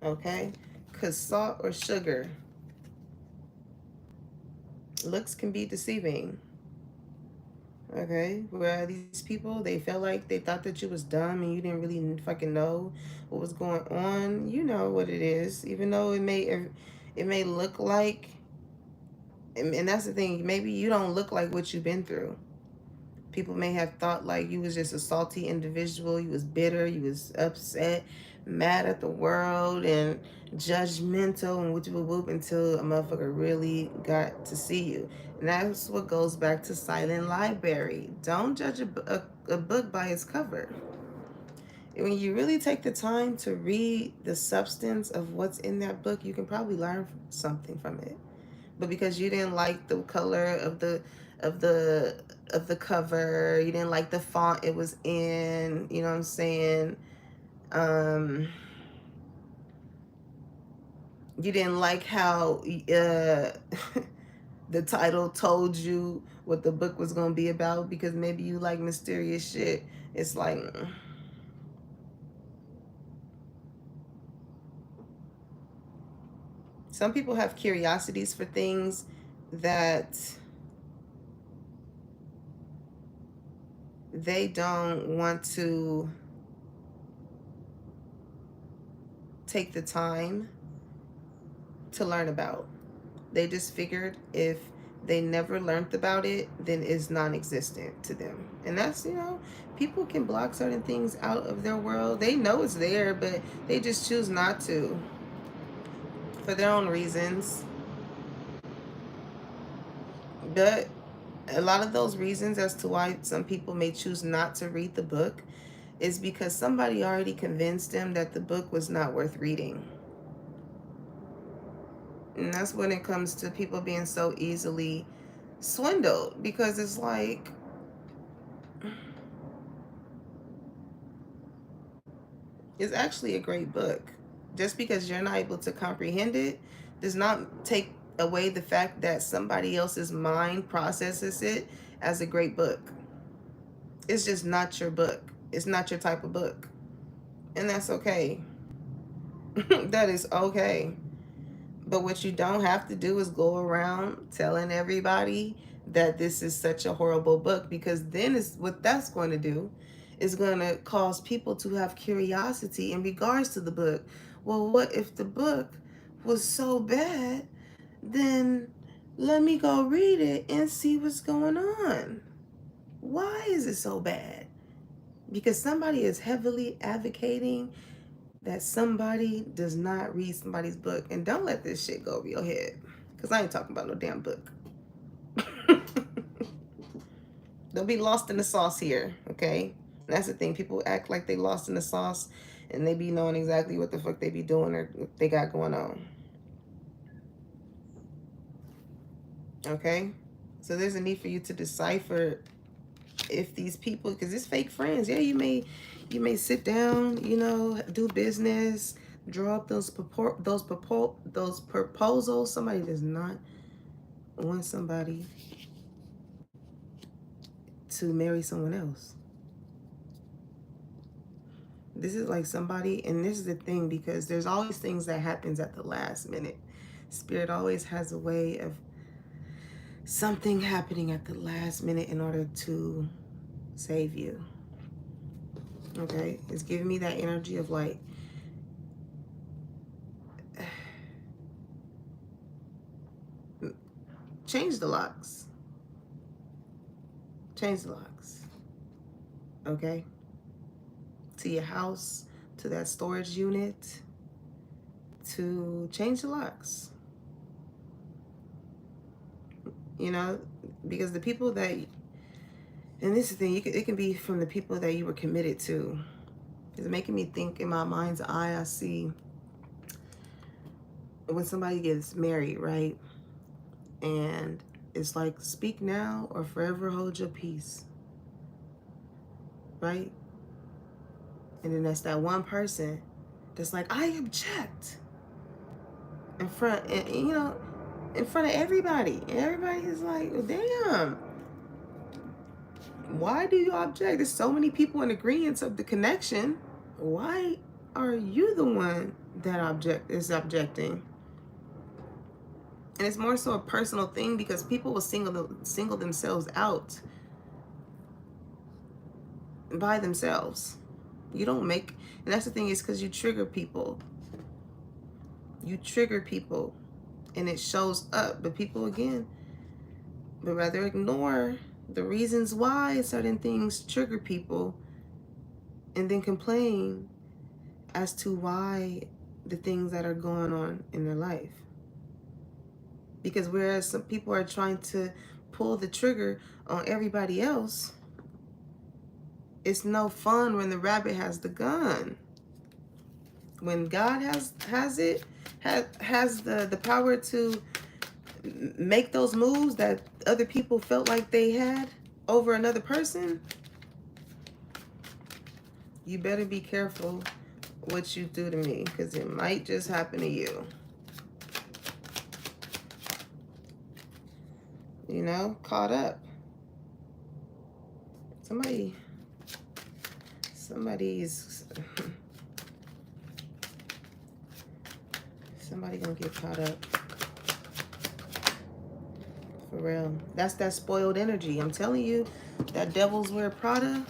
Speaker 1: Okay? Because salt or sugar, looks can be deceiving. Okay? Where these people, they felt like they thought that you was dumb and you didn't really fucking know what was going on. You know what it is. Even though it may look like, and that's the thing, maybe you don't look like what you've been through. People may have thought like you was just a salty individual, you was bitter, you was upset, mad at the world, and judgmental and whoop until a motherfucker really got to see you. And that's what goes back to Silent Library. Don't judge a book by its cover. When you really take the time to read the substance of what's in that book, you can probably learn something from it. But because you didn't like the color of the of the cover, you didn't like the font it was in, you know what I'm saying? You didn't like how the title told you what the book was going to be about, because maybe you like mysterious shit. It's like, some people have curiosities for things that they don't want to take the time to learn about. They just figured if they never learned about it, then it's non-existent to them. And that's, people can block certain things out of their world. They know it's there, but they just choose not to for their own reasons. But a lot of those reasons as to why some people may choose not to read the book is because somebody already convinced them that the book was not worth reading. And that's when it comes to people being so easily swindled, because it's like, it's actually a great book. Just because you're not able to comprehend it does not take away the fact that somebody else's mind processes it as a great book. It's just not your book. It's not your type of book. And that's okay. That is okay. But what you don't have to do is go around telling everybody that this is such a horrible book, because then is what that's going to do is going to cause people to have curiosity in regards to the book. Well, what if the book was so bad? Then let me go read it and see what's going on. Why is it so bad? Because somebody is heavily advocating that somebody does not read somebody's book. And don't let this shit go over your head, because I ain't talking about no damn book. Don't be lost in the sauce here, okay? That's the thing. People act like they lost in the sauce and they be knowing exactly what the fuck they be doing or what they got going on. Okay? So there's a need for you to decipher if these people, because it's fake friends. Yeah, you may sit down, do business, draw up those proposals. Somebody does not want somebody to marry someone else. This is like somebody, and this is the thing, because there's always things that happens at the last minute. Spirit always has a way of something happening at the last minute in order to save you. Okay? It's giving me that energy of like, change the locks. Change the locks. Okay? To your house, to that storage unit, to change the locks. Because the people that, and this is the thing, it can be from the people that you were committed to. It's making me think, in my mind's eye, I see when somebody gets married, right? And it's like, speak now or forever hold your peace. Right? And then that's that one person that's like, I object in front, you know, in front of everybody. And everybody is like, well, damn, why do you object? There's so many people in agreement of the connection. Why are you the one that is objecting? And it's more so a personal thing because people will single themselves out by themselves. You don't make, and that's the thing, is because you trigger people. You trigger people and it shows up. But people, again, would rather ignore the reasons why certain things trigger people and then complain as to why the things that are going on in their life. Because whereas some people are trying to pull the trigger on everybody else, it's no fun when the rabbit has the gun. When God has the power to make those moves that other people felt like they had over another person, you better be careful what you do to me, because it might just happen to you. You know, caught up. Somebody's somebody gonna get caught up. For real. That's that spoiled energy. I'm telling you, that Devils Wear Prada.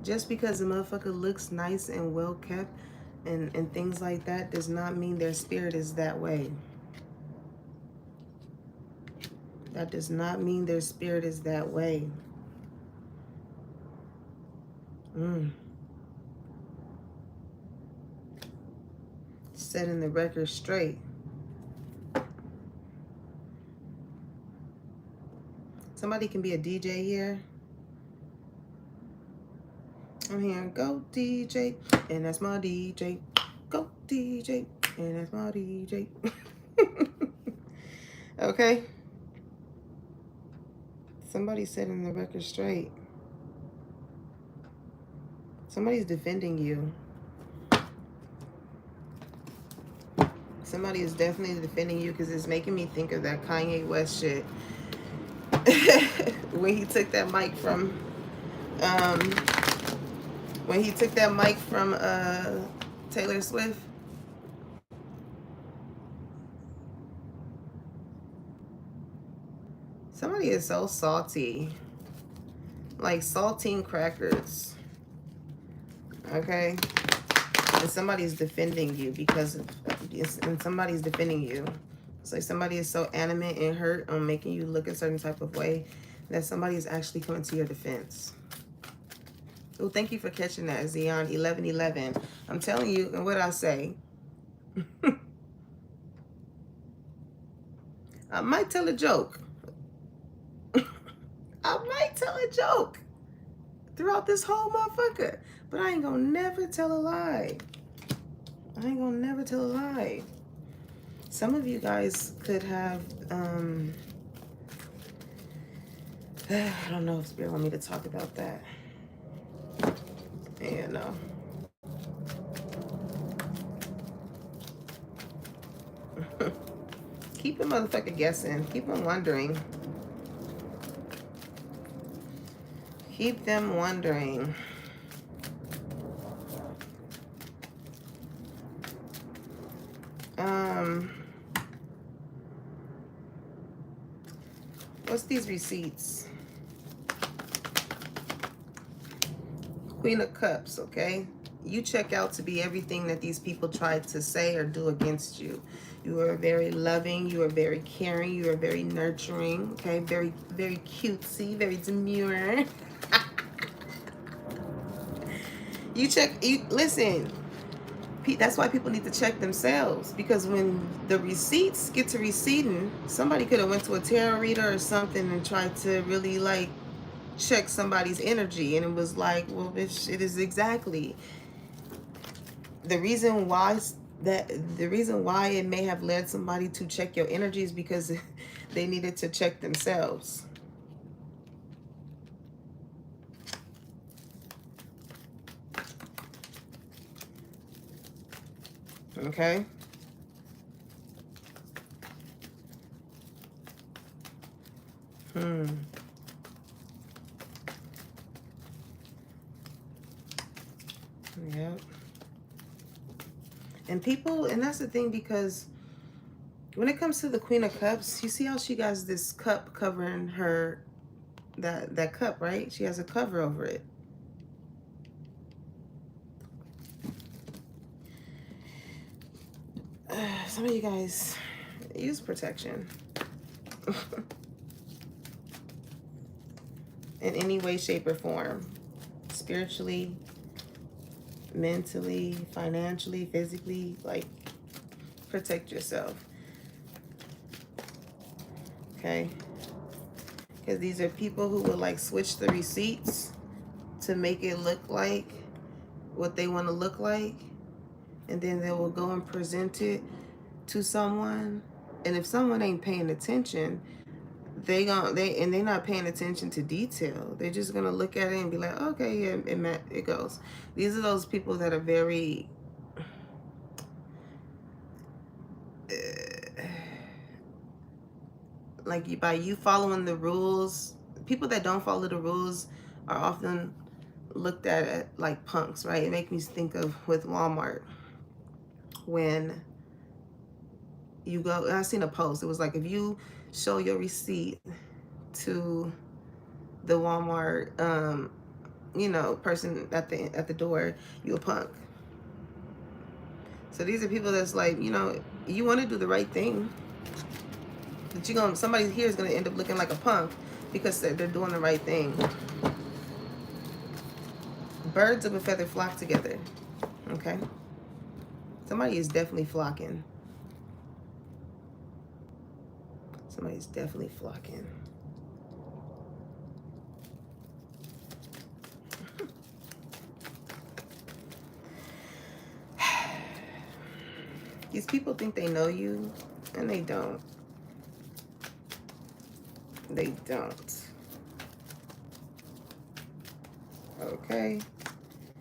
Speaker 1: Just because a motherfucker looks nice and well kept and things like that does not mean their spirit is that way. That does not mean their spirit is that way. Setting the record straight. Somebody can be a DJ here. I'm hearing, go DJ, and that's my DJ. Go DJ, and that's my DJ. Okay? Somebody's setting the record straight. Somebody's defending you. Somebody is definitely defending you, because it's making me think of that Kanye West shit. When he took that mic from Taylor Swift. Somebody is so salty. Like saltine crackers. Okay? And somebody's defending you and somebody's defending you. It's like somebody is so animate and hurt on making you look a certain type of way that somebody is actually coming to your defense. Oh, thank you for catching that, Xeon 1111. I'm telling you, and what I say, I might tell a joke. I might tell a joke throughout this whole motherfucker, but I ain't gonna never tell a lie. I ain't gonna never tell a lie. Some of you guys could have, I don't know if Spirit want me to talk about that. Yeah, no. Keep the motherfucker guessing. Keep them wondering. Keep them wondering. What's these receipts? Queen of Cups, okay? You check out to be everything that these people tried to say or do against you. You are very loving. You are very caring. You are very nurturing, okay? Very, very cutesy, very demure. Listen, that's why people need to check themselves, because when the receipts get to receipting, somebody could have went to a tarot reader or something and tried to really like check somebody's energy, and it was like, well, bitch, it is exactly the reason why it may have led somebody to check your energy is because they needed to check themselves. Okay? Yep. And people, and that's the thing, because when it comes to the Queen of Cups, you see how she has this cup covering her, that cup, right? She has a cover over it. Some of you guys use protection in any way, shape, or form. Spiritually, mentally, financially, physically. Like, protect yourself. Okay? Because these are people who will like switch the receipts to make it look like what they want to look like. And then they will go and present it to someone. And if someone ain't paying attention, they're not paying attention to detail. They're just gonna look at it and be like, okay, yeah, it goes. These are those people that are very like, by you following the rules, people that don't follow the rules are often looked at like punks, right? It makes me think of with Walmart. When you go, I seen a post, it was like, if you show your receipt to the Walmart person at the door, you a punk. So these are people that's like, you want to do the right thing, but somebody here is gonna end up looking like a punk because they're doing the right thing. Birds of a feather flock together. Okay? Somebody is definitely flocking. Somebody's definitely flocking. These people think they know you, and they don't. They don't. Okay?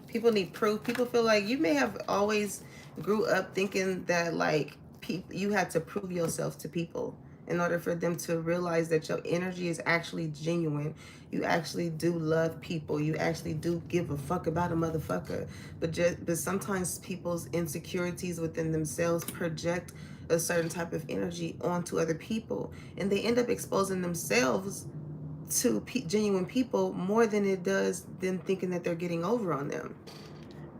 Speaker 1: People need proof. People feel like you may have always grew up thinking that, like, you had to prove yourself to people in order for them to realize that your energy is actually genuine. You actually do love people. You actually do give a fuck about a motherfucker. But sometimes people's insecurities within themselves project a certain type of energy onto other people, and they end up exposing themselves to genuine people more than it does them thinking that they're getting over on them.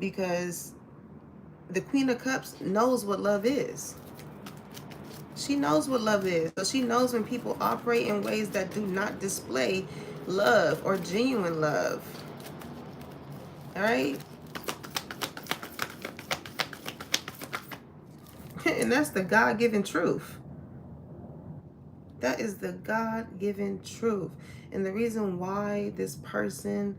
Speaker 1: Because the Queen of Cups knows what love is. She knows what love is. So she knows when people operate in ways that do not display love or genuine love. All right? And that's the God-given truth. That is the God-given truth. And the reason why this person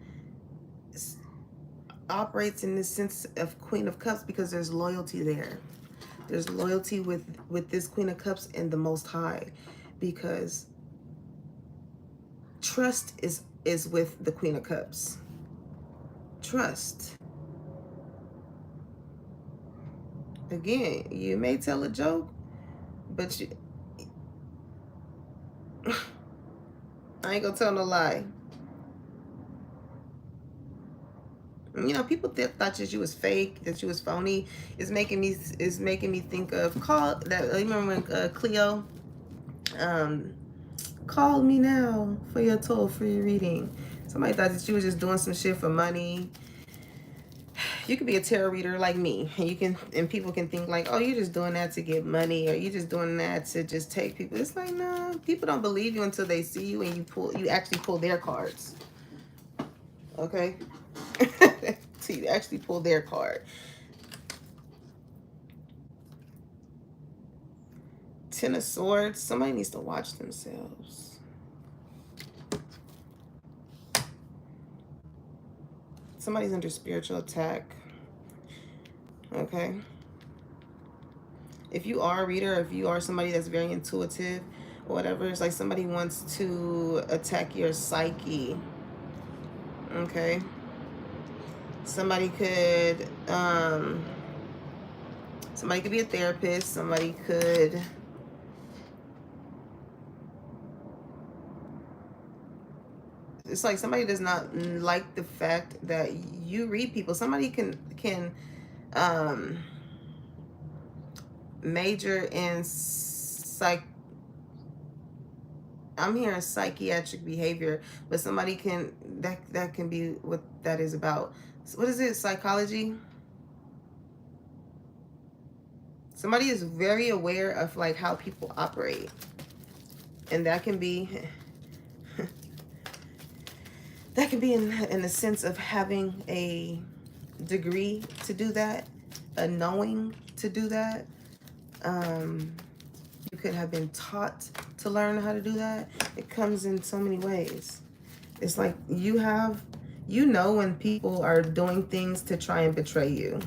Speaker 1: operates in this sense of Queen of Cups, because there's loyalty there. There's loyalty with this Queen of Cups and the Most High, because trust is with the Queen of Cups. Trust. Again, you may tell a joke, but I ain't gonna tell no lie. People thought that you was fake, that you was phony. It's making me think of remember when Cleo called me now for your toll-free reading. Somebody thought that you was just doing some shit for money. You could be a tarot reader like me, and people can think like, oh, you're just doing that to get money, or you're just doing that to just take people. It's like, no, people don't believe you until they see you and you actually pull their cards. Okay? So you actually pull their card. Ten of Swords. Somebody needs to watch themselves. Somebody's under spiritual attack. Okay? If you are a reader, if you are somebody that's very intuitive or whatever, it's like somebody wants to attack your psyche. Okay? Somebody could Somebody could be a therapist. Somebody could... It's like somebody does not like the fact that you read people. Somebody can major in I'm hearing psychiatric behavior, but somebody can, that can be what that is about. What is it? Psychology? Somebody is very aware of like how people operate. And that can be that can be in the sense of having a degree to do that, a knowing to do that. You could have been taught to learn how to do that. It comes in so many ways. It's like you know when people are doing things to try and betray you.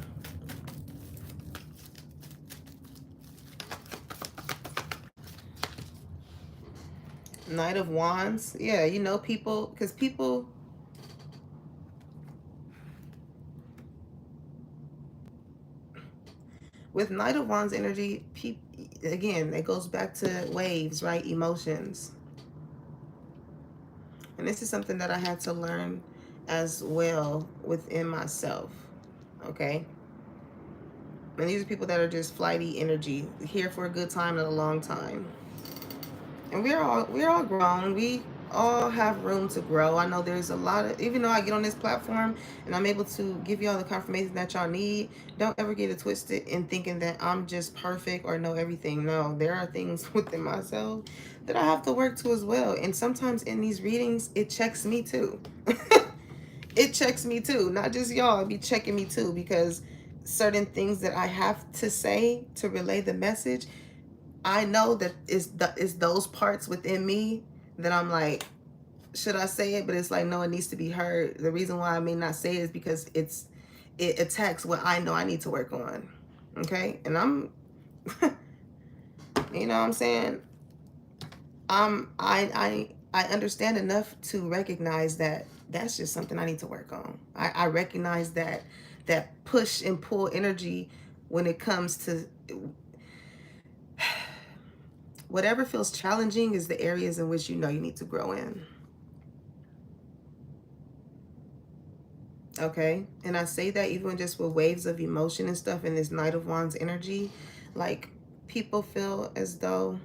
Speaker 1: Knight of Wands. Yeah, you know people, because people... With Knight of Wands energy, again, it goes back to waves, right? Emotions. And this is something that I had to learn as well within myself, okay? And these are people that are just flighty energy, here for a good time and a long time. And we're all grown. We all have room to grow. I know there's a lot of, even though I get on this platform and I'm able to give you all the confirmation that y'all need, don't ever get it twisted in thinking that I'm just perfect or know everything. No, there are things within myself that I have to work to as well. And sometimes in these readings, it checks me too. It checks me too. Not just y'all, it be checking me too, because certain things that I have to say to relay the message, I know that it's those parts within me that I'm like, should I say it? But it's like, no, it needs to be heard. The reason why I may not say it is because it attacks what I know I need to work on. Okay? And I'm, you know what I'm saying? I understand enough to recognize that that's just something I need to work on. I recognize that push and pull energy when it comes to whatever feels challenging is the areas in which you know you need to grow in. Okay? And I say that even just with waves of emotion and stuff in this Knight of Wands energy, like people feel as though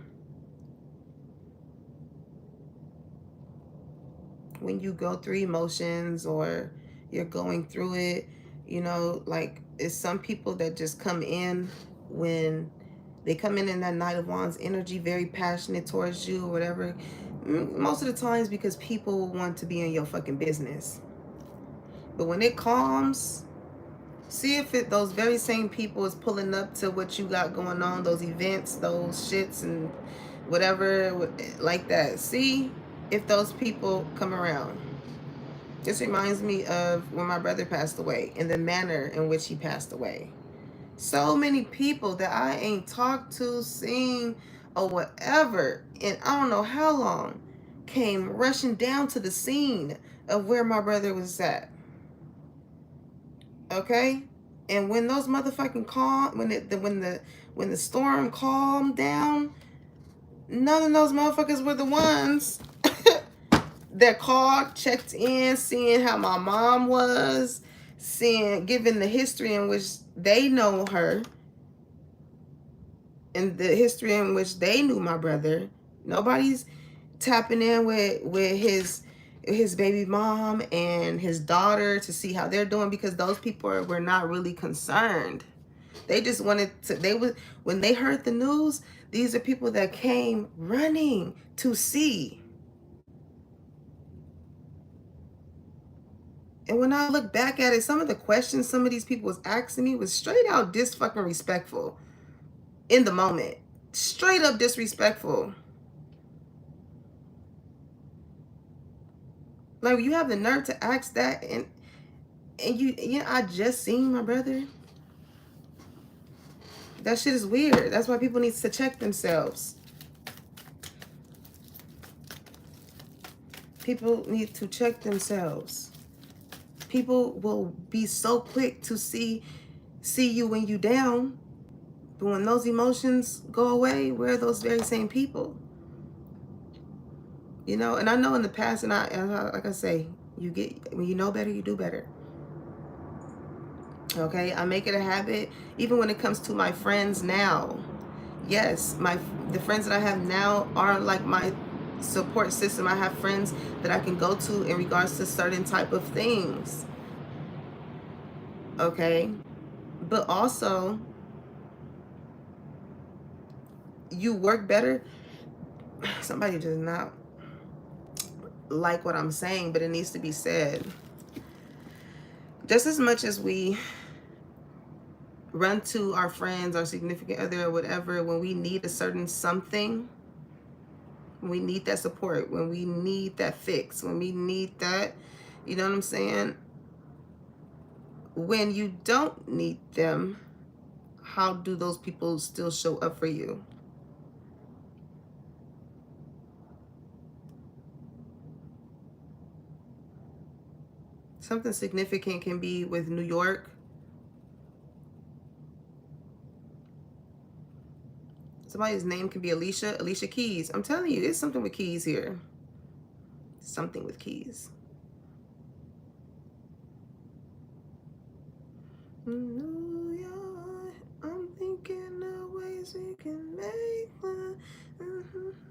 Speaker 1: when you go through emotions or you're going through it, you know, like it's some people that just come in when they come in that Knight of Wands energy, very passionate towards you or whatever. Most of the times because people want to be in your fucking business. But when it calms, see if those very same people is pulling up to what you got going on, those events, those shits and whatever like that. See if those people come around. This reminds me of when my brother passed away and the manner in which he passed away. So many people that I ain't talked to, seen, or whatever, and I don't know how long, came rushing down to the scene of where my brother was at. Okay? And when those motherfucking when the storm calmed down, none of those motherfuckers were the ones that called, checked in, seeing how my mom was, given the history in which they know her, and the history in which they knew my brother. Nobody's tapping in with his baby mom and his daughter to see how they're doing, because those people were not really concerned. They just wanted to, when they heard the news, these are people that came running to see. And when I look back at it, some of the questions some of these people was asking me was straight out disrespectful in the moment. Straight up disrespectful. Like, you have the nerve to ask that, and you know, I just seen my brother. That shit is weird. That's why people need to check themselves. People need to check themselves. People will be so quick to see you when you down. But when those emotions go away, where are those very same people? You know, and I know in the past, and like I say, when you know better, you do better. Okay, I make it a habit, even when it comes to my friends now. Yes, the friends that I have now are like my support system. I have friends that I can go to in regards to certain type of things. Okay, but also you work better. Somebody does not like what I'm saying, but it needs to be said. Just as much as we run to our friends, our significant other, or whatever, when we need a certain something, when we need that support, when we need that fix, when we need that, you know what I'm saying? When you don't need them, how do those people still show up for you? Something significant can be with New York. Somebody's name can be Alicia Keys. I'm telling you, it's something with keys here. Something with keys. New York, I'm thinking of ways we can make one. New York.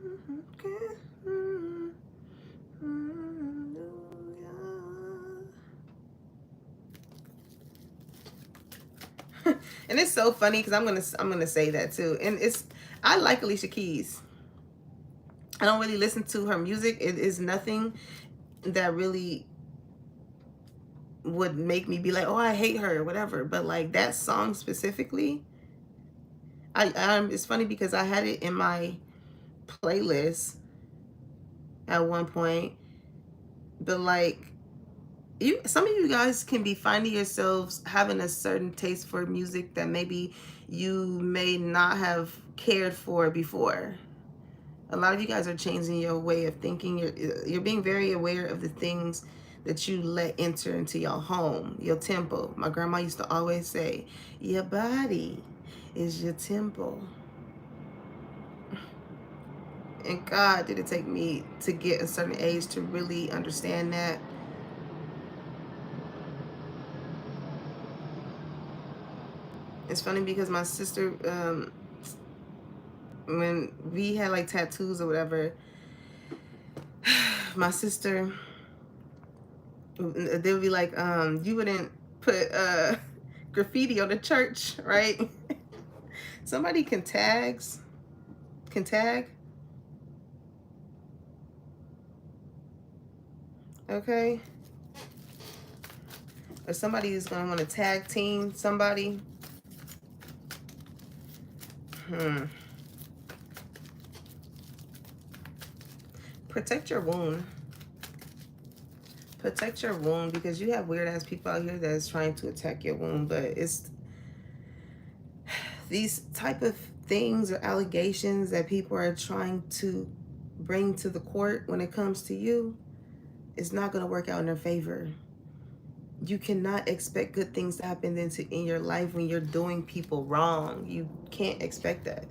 Speaker 1: And it's so funny because I'm gonna say that too. And I like Alicia Keys. I don't really listen to her music. It is nothing that really would make me be like, oh, I hate her or whatever. But like that song specifically, it's funny because I had it in my playlist at one point, but like some of you guys can be finding yourselves having a certain taste for music that maybe you may not have cared for before. A lot of you guys are changing your way of thinking. You're being very aware of the things that you let enter into your home, your temple. My grandma used to always say, your body is your temple. And God, did it take me to get a certain age to really understand that. It's funny because my sister, when we had like tattoos or whatever, my sister, they would be like, you wouldn't put graffiti on the church, right? Somebody can tag. Okay. Or somebody is going to want to tag team somebody. Protect your wound. Protect your wound, because you have weird ass people out here that's trying to attack your wound. But it's these type of things or allegations that people are trying to bring to the court when it comes to you, it's not going to work out in their favor. You cannot expect good things to happen in your life when you're doing people wrong. You can't expect that.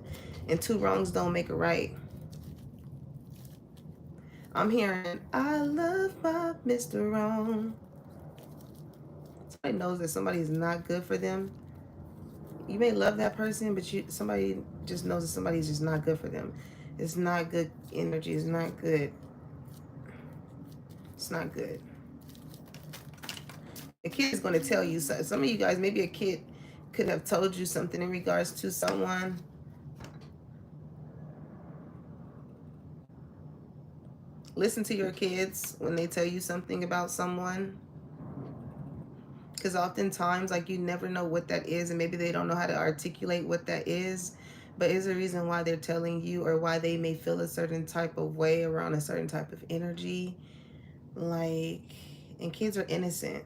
Speaker 1: And two wrongs don't make a right. I'm hearing, I love my Mr. Wrong. Somebody knows that somebody is not good for them. You may love that person, but somebody just knows that somebody's just not good for them. It's not good energy. It's not good. It's not good. A kid is going to tell you something. Some of you guys, maybe a kid could have told you something in regards to someone. Listen to your kids when they tell you something about someone. Because oftentimes, like, you never know what that is, and maybe they don't know how to articulate what that is. But is a reason why they're telling you, or why they may feel a certain type of way around a certain type of energy. Like, and kids are innocent.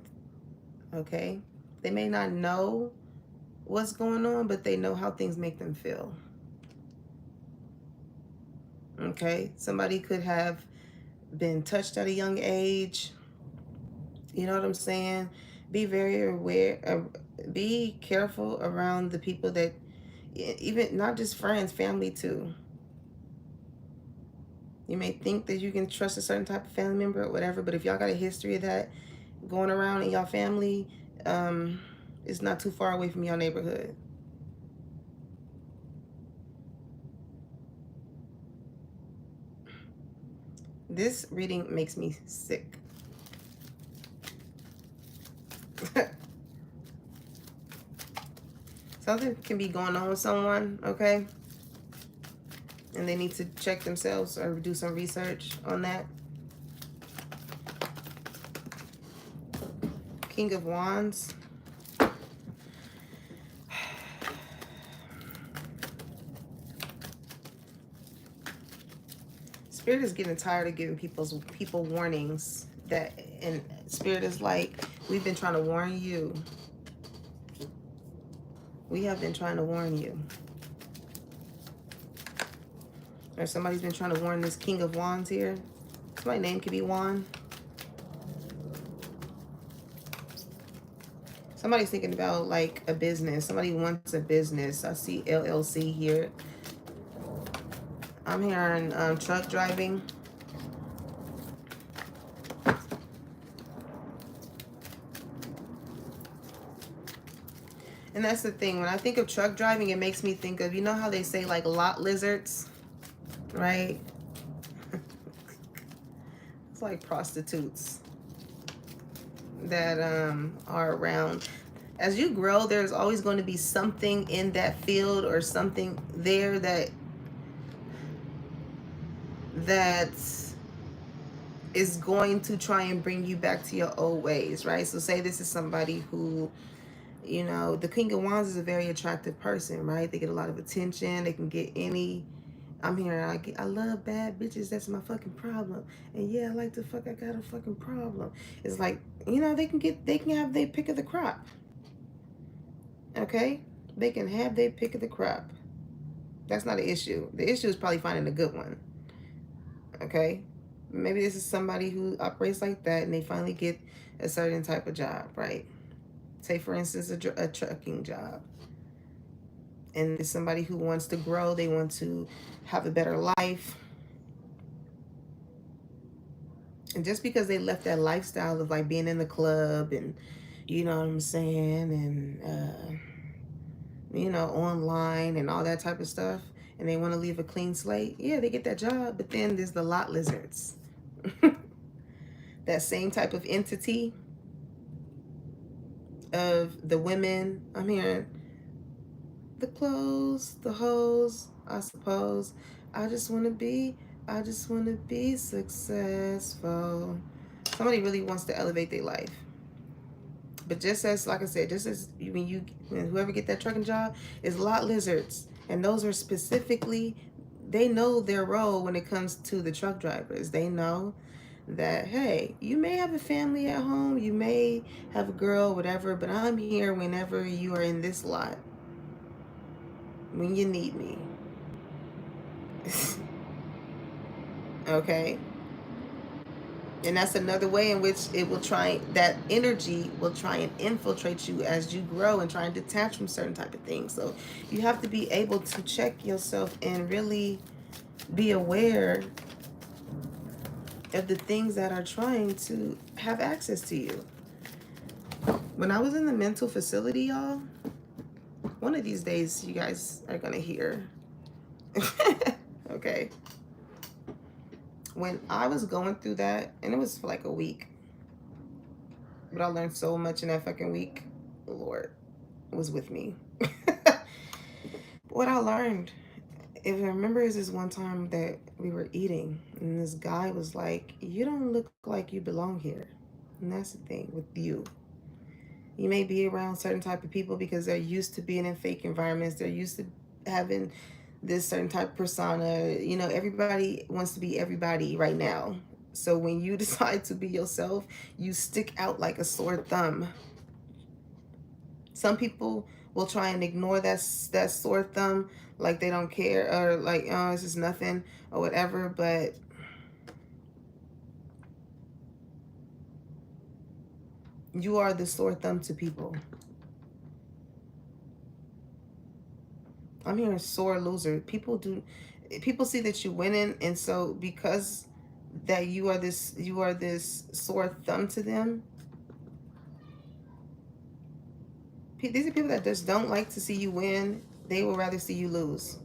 Speaker 1: Okay? They may not know what's going on, but they know how things make them feel. Okay? Somebody could have been touched at a young age. You know what I'm saying? Be very aware. Be careful around the people that even not just friends, family too. You may think that you can trust a certain type of family member or whatever, but if y'all got a history of that going around in y'all family, it's not too far away from your neighborhood. This reading makes me sick. Something can be going on with someone, okay? And they need to check themselves or do some research on that. King of Wands. Spirit is getting tired of giving people warnings. And Spirit is like, we've been trying to warn you. We have been trying to warn you. Or somebody's been trying to warn this King of Wands here. My name could be Wand. Somebody's thinking about like a business. Somebody wants a business. I see LLC here. I'm hearing truck driving. And that's the thing. When I think of truck driving, it makes me think of, you know how they say like lot lizards, right? It's like prostitutes that are around. As you grow, there's always going to be something in that field or something there that is going to try and bring you back to your old ways, right? So say this is somebody who, you know, the King of Wands is a very attractive person, right? They get a lot of attention. They can get any. I'm here. I love bad bitches. That's my fucking problem. And yeah, I like to fuck. I got a fucking problem. It's like, you know, they can have their pick of the crop. Okay, they can have their pick of the crop. That's not an issue. The issue is probably finding a good one. Okay, maybe this is somebody who operates like that, and they finally get a certain type of job, right? Say, for instance, a trucking job. And it's somebody who wants to grow. They want to have a better life. And just because they left that lifestyle of like being in the club and, you know what I'm saying, and, you know, online and all that type of stuff, and they want to leave a clean slate, yeah, they get that job. But then there's the lot lizards. That same type of entity of the women. I'm hearing the clothes, the hoes, I suppose. I just want to be successful. Somebody really wants to elevate their life. But just as, like I said, just as when whoever get that trucking job is lot lizards. And those are specifically, they know their role when it comes to the truck drivers. They know that, hey, you may have a family at home, you may have a girl, whatever, but I'm here whenever you are in this lot, when you need me. Okay? And that's another way in which it will try, that energy will try and infiltrate you as you grow and try and detach from certain type of things. So you have to be able to check yourself and really be aware of the things that are trying to have access to you. When I was in the mental facility, y'all, one of these days you guys are gonna hear. Okay. When I was going through that, and it was for like a week, but I learned so much in that fucking week. The Lord was with me. What I learned, if I remember, is this one time that we were eating, and this guy was like, you don't look like you belong here. And that's the thing with you. You may be around certain type of people because they're used to being in fake environments. They're used to having this certain type of persona. You know, everybody wants to be everybody right now. So when you decide to be yourself, you stick out like a sore thumb. Some people will try and ignore that sore thumb, like they don't care, or like, oh, it's just nothing or whatever. But you are the sore thumb to people. I'm hearing sore loser. People see that you winning, and so because that you are this sore thumb to them. These are people that just don't like to see you win. They will rather see you lose.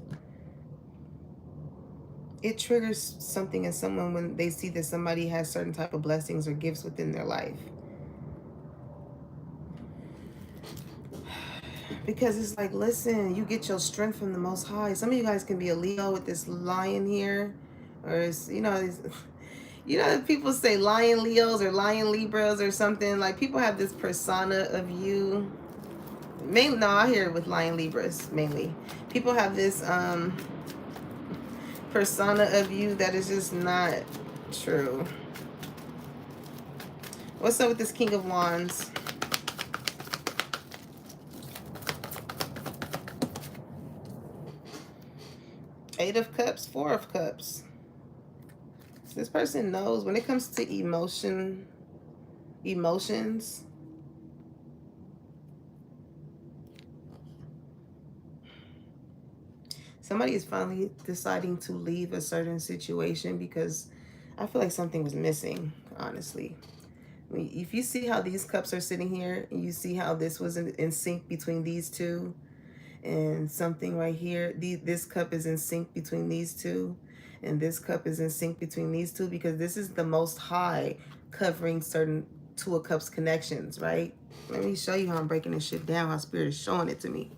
Speaker 1: It triggers something in someone when they see that somebody has certain type of blessings or gifts within their life. Because it's like, listen, you get your strength from the Most High. Some of you guys can be a Leo with this lion here, or it's, people say lion Leos or lion Libras or something. Like, people have this persona of you. No, I hear it with lion Libras mainly. People have this persona of you that is just not true. What's up with this King of Wands? Eight of Cups, Four of Cups. So this person knows when it comes to emotions, somebody is finally deciding to leave a certain situation because I feel like something was missing, honestly. If you see how these cups are sitting here, and you see how this was in sync between these two, and something right here, this cup is in sync between these two, and this cup is in sync between these two, because this is the Most High covering certain Two of Cups connections, right? Let me show you how I'm breaking this shit down, how Spirit is showing it to me.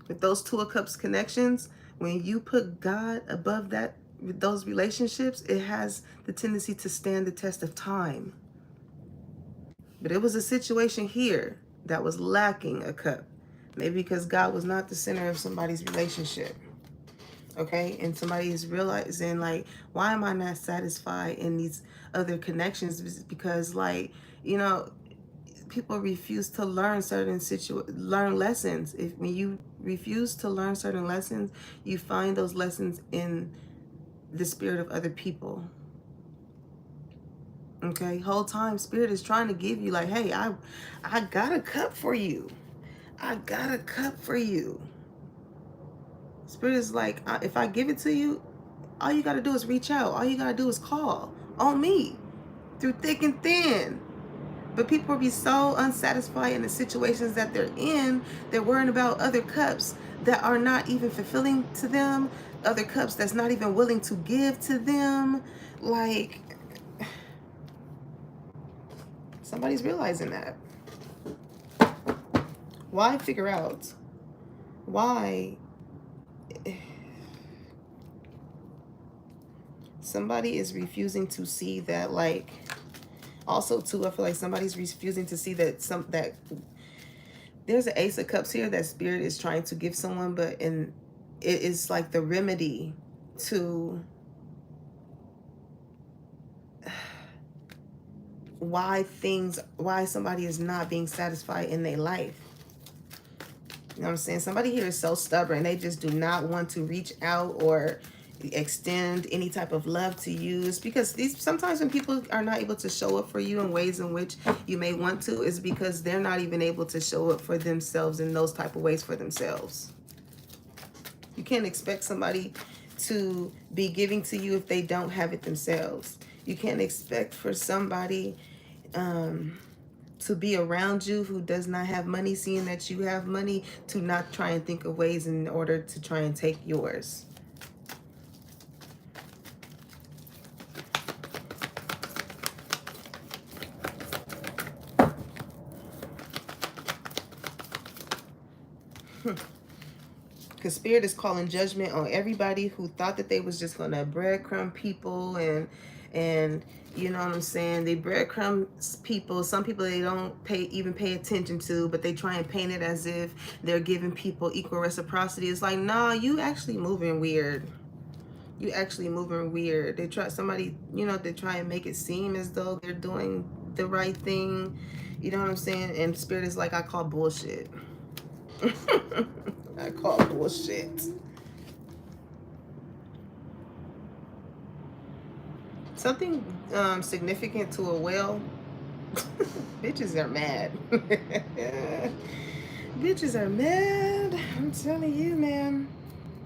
Speaker 1: With those Two of Cups connections, when you put God above that, with those relationships, it has the tendency to stand the test of time. But it was a situation here that was lacking a cup. Maybe because God was not the center of somebody's relationship. Okay? And somebody is realizing, like, why am I not satisfied in these other connections? Because, like, people refuse to learn learn lessons. When you refuse to learn certain lessons, you find those lessons in the spirit of other people. Okay? Whole time Spirit is trying to give you, like, hey, I got a cup for you. I got a cup for you. Spirit is like, if I give it to you, all you got to do is reach out. All you got to do is call on me through thick and thin. But people will be so unsatisfied in the situations that they're in, they're worrying about other cups that are not even fulfilling to them, other cups that's not even willing to give to them. Like, somebody's realizing that. Why figure out? Why? Somebody is refusing to see that, like, also too, I feel like somebody's refusing to see that there's an Ace of Cups here that Spirit is trying to give someone, but it is like the remedy to why somebody is not being satisfied in their life. You know what I'm saying? Somebody here is so stubborn. They just do not want to reach out or extend any type of love to you. It's because sometimes when people are not able to show up for you in ways in which you may want to, is because they're not even able to show up for themselves in those type of ways for themselves. You can't expect somebody to be giving to you if they don't have it themselves. You can't expect for somebody to be around you who does not have money, seeing that you have money, to not try and think of ways in order to try and take yours. Because Spirit is calling judgment on everybody who thought that they was just going to breadcrumb people and you know what I'm saying? They breadcrumb people. Some people they don't even pay attention to, but they try and paint it as if they're giving people equal reciprocity. It's like, nah, you actually moving weird. You actually moving weird. They try they try and make it seem as though they're doing the right thing. You know what I'm saying? And Spirit is like, I call bullshit. I call bullshit. Something significant to a whale. Bitches are mad. Bitches are mad. I'm telling you, man.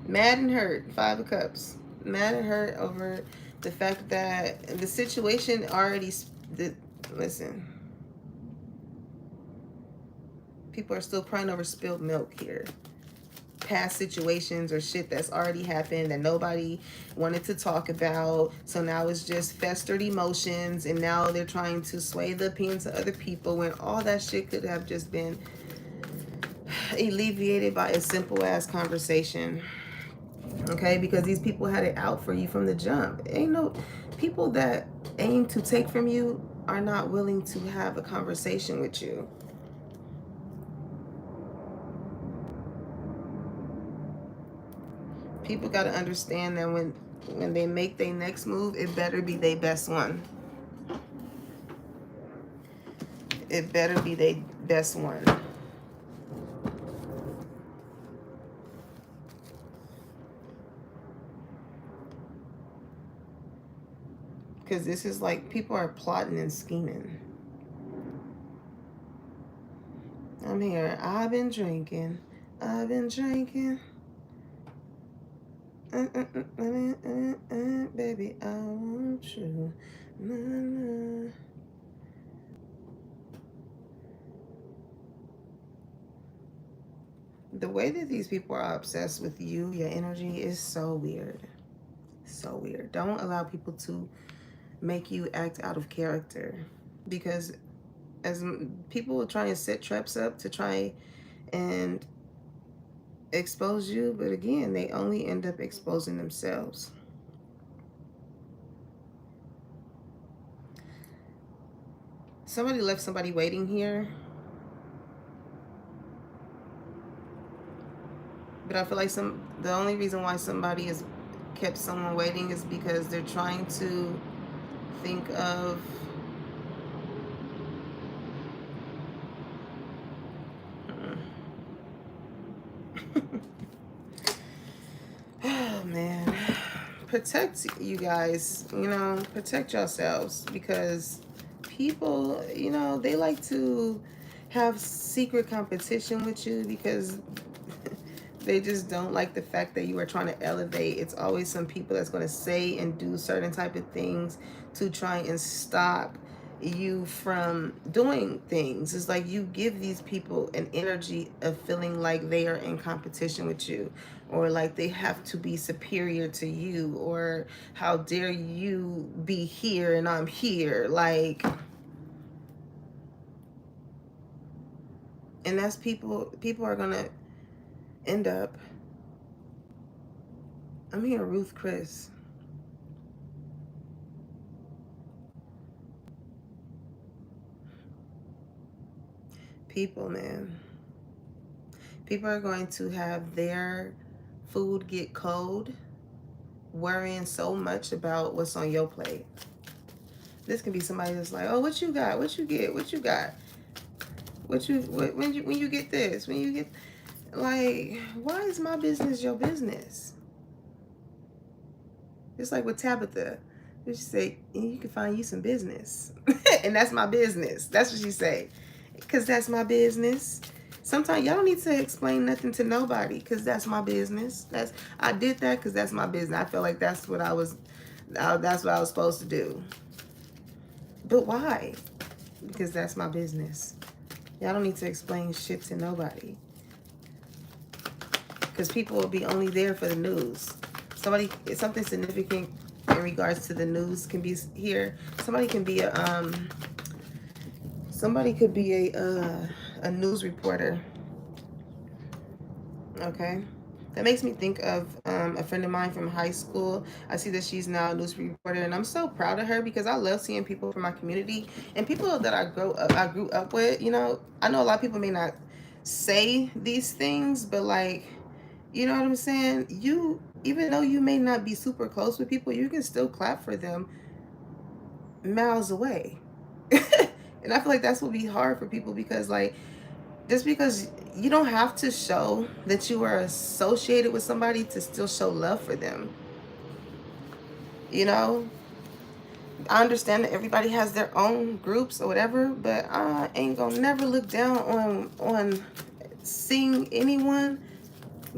Speaker 1: Mad and hurt. 5 of Cups. Mad and hurt over the fact that the situation already... Listen. People are still crying over spilled milk here. Past situations or shit that's already happened that nobody wanted to talk about. So now it's just festered emotions, and now they're trying to sway the opinions of other people when all that shit could have just been alleviated by a simple ass conversation. Okay, because these people had it out for you from the jump. Ain't no people that aim to take from you are not willing to have a conversation with you. People got to understand that when they make their next move, it better be their best one. It better be their best one. Because this is like people are plotting and scheming. I'm here. I've been drinking. I've been drinking. Baby, I want you. Na, na. The way that these people are obsessed with you, your energy, is so weird. So weird. Don't allow people to make you act out of character, because as people are trying to set traps up to try and expose you, but again, they only end up exposing themselves. Somebody left somebody waiting here, but I feel like the only reason why somebody has kept someone waiting is because they're trying to think of oh man, protect you guys, protect yourselves, because people, they like to have secret competition with you because they just don't like the fact that you are trying to elevate. It's always some people that's going to say and do certain type of things to try and stop you from doing things. It's like you give these people an energy of feeling like they are in competition with you, or like they have to be superior to you, or how dare you be here and I'm here, like. And that's people are gonna end up. I'm here, Ruth Chris. People, man. People are going to have their food get cold, worrying so much about what's on your plate. This can be somebody that's like, oh, what you got? What you get? What you got? When you get this? When you get, like, why is my business your business? It's like with Tabitha. She say, you can find you some business. And that's my business. That's what she say. Because that's my business. Sometimes y'all don't need to explain nothing to nobody, because that's my business. I did that because that's my business. I feel like that's what I was supposed to do. But why? Because that's my business. Y'all don't need to explain shit to nobody, because people will be only there for the news. Something significant in regards to the news can be here. Somebody could be a news reporter. Okay, that makes me think of a friend of mine from high school. I see that she's now a news reporter, and I'm so proud of her, because I love seeing people from my community and people that I grew up with. I know a lot of people may not say these things, but like, you know what I'm saying? Even though you may not be super close with people, you can still clap for them miles away. And I feel like that's what be hard for people, because like, just because you don't have to show that you are associated with somebody to still show love for them. I understand that everybody has their own groups or whatever, but I ain't gonna never look down on seen anyone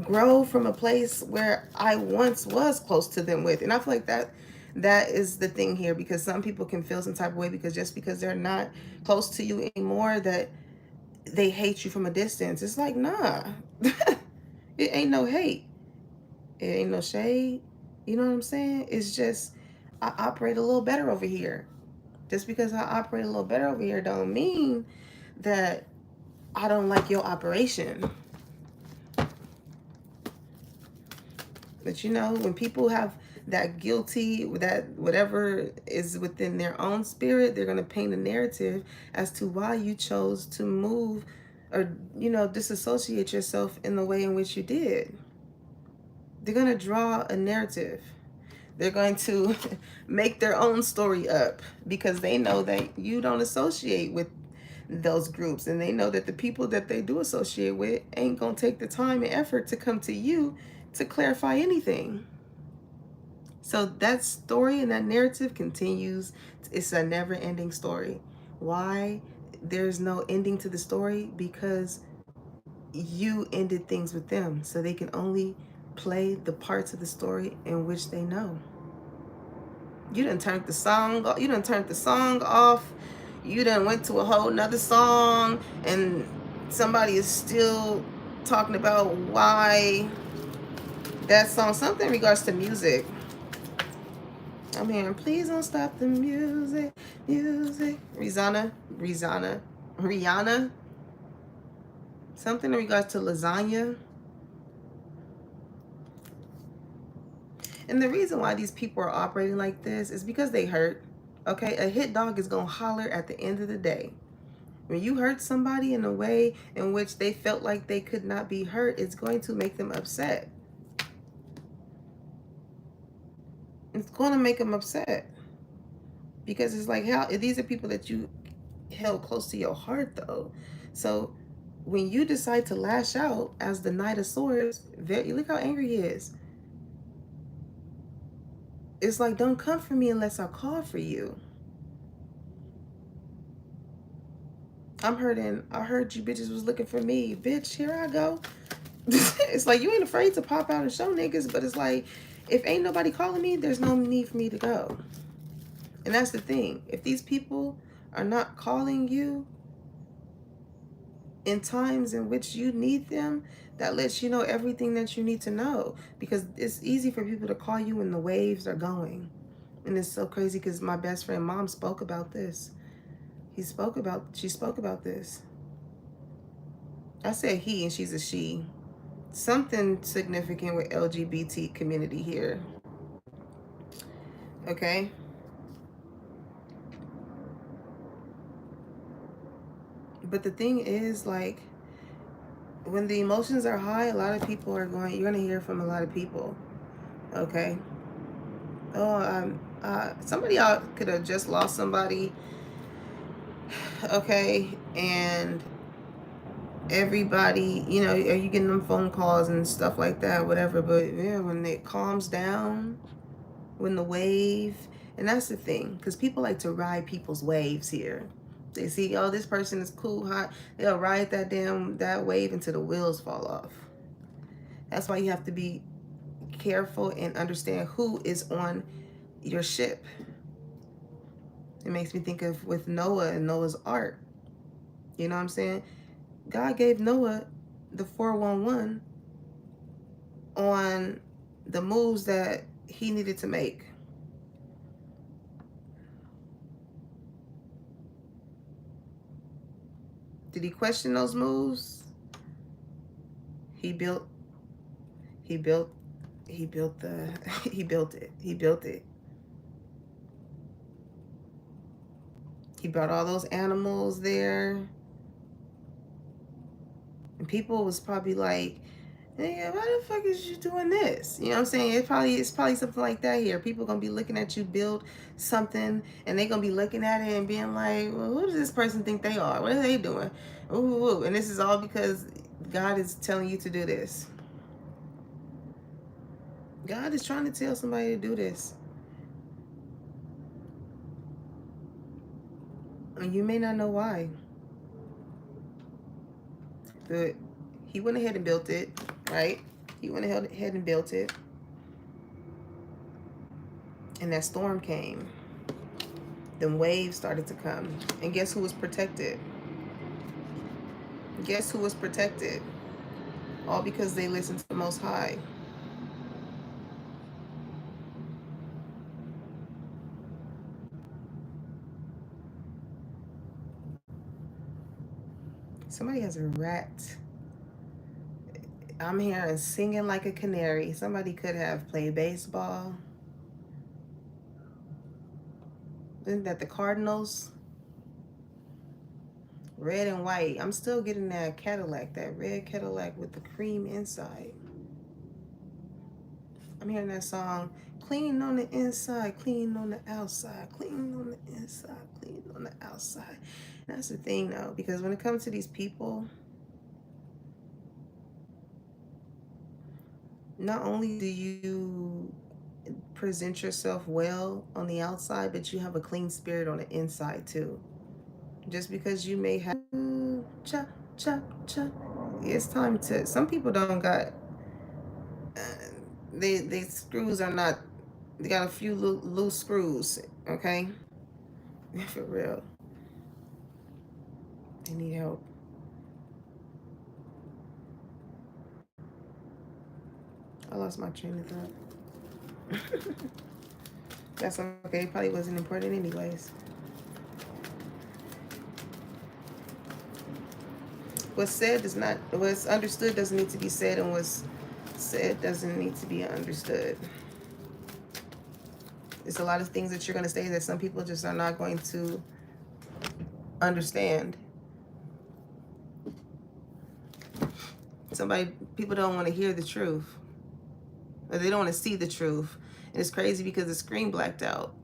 Speaker 1: grow from a place where I once was close to them with. And I feel like that is the thing here, because some people can feel some type of way because just because they're not close to you anymore, that they hate you from a distance. It's like, nah. It ain't no hate. It ain't no shade. You know what I'm saying? It's just I operate a little better over here. Just because I operate a little better over here don't mean that I don't like your operation. But you know, when people have that guilty, that whatever is within their own spirit, they're going to paint a narrative as to why you chose to move or, you know, disassociate yourself in the way in which you did. They're going to draw a narrative. They're going to make their own story up because they know that you don't associate with those groups, and they know that the people that they do associate with ain't going to take the time and effort to come to you to clarify anything. So that story and that narrative continues. It's a never-ending story. Why? There's no ending to the story because you ended things with them, so they can only play the parts of the story in which they know. You done turned the song. You done turned the song off. You done went to a whole nother song, and somebody is still talking about why that song. Something in regards to music. I'm hearing, please don't stop the music, music. Rihanna. Something in regards to lasagna. And the reason why these people are operating like this is because they hurt. Okay, a hit dog is gonna holler at the end of the day. When you hurt somebody in a way in which they felt like they could not be hurt, it's going to make them upset. It's going to make them upset. Because it's like, how these are people that you held close to your heart, though. So when you decide to lash out as the Knight of Swords, look how angry he is. It's like, don't come for me unless I call for you. I heard you bitches was looking for me. Bitch, here I go. It's like, you ain't afraid to pop out and show niggas, but it's like, if ain't nobody calling me, there's no need for me to go. And that's the thing. If these people are not calling you in times in which you need them, that lets you know everything that you need to know. Because it's easy for people to call you when the waves are going. And it's so crazy because my best friend mom spoke about this. She spoke about this. I said he and she's a she. Something significant with LGBT community here. Okay? But the thing is, like, when the emotions are high, a lot of people are you're going to hear from a lot of people. Okay? Oh, somebody out could have just lost somebody. Okay? And everybody, you know, are you getting them phone calls and stuff like that, whatever. But yeah, when it calms down, when the wave, and that's the thing, because people like to ride people's waves here. They see, oh, this person is cool, hot. They'll ride that wave until the wheels fall off. That's why you have to be careful and understand who is on your ship. It makes me think of with Noah and Noah's Ark. You know what I'm saying? God gave Noah the 411 on the moves that he needed to make. Did he question those moves? He built he built he built the he built it. He built it. He brought all those animals there. And people was probably like, hey, why the fuck is you doing this? You know what I'm saying? It's probably something like that here. People gonna be looking at you build something, and they gonna be looking at it and being like, well, who does this person think they are? What are they doing? Ooh. And this is all because God is telling you to do this. God is trying to tell somebody to do this. And you may not know why. But He went ahead and built it, right? He went ahead and built it. And that storm came. Then waves started to come. And guess who was protected? Guess who was protected? All because they listened to the Most High. Somebody has a rat. I'm hearing singing like a canary. Somebody could have played baseball. Isn't that the Cardinals? Red and white. I'm still getting that Cadillac, that red Cadillac with the cream inside. I'm hearing that song, clean on the inside, clean on the outside, clean on the inside, clean on the outside. And that's the thing though, because when it comes to these people, not only do you present yourself well on the outside, but you have a clean spirit on the inside too. Just because you may have cha cha cha, it's time to. Some people don't got. They screws are not. They got a few loose screws. Okay, for real. They need help. I lost my train of thought. That's okay. It probably wasn't important anyways. What's said is not. What's understood doesn't need to be said, and what's said doesn't need to be understood. There's a lot of things that you're going to say that some people just are not going to understand. People don't want to hear the truth, or they don't want to see the truth. And it's crazy because the screen blacked out.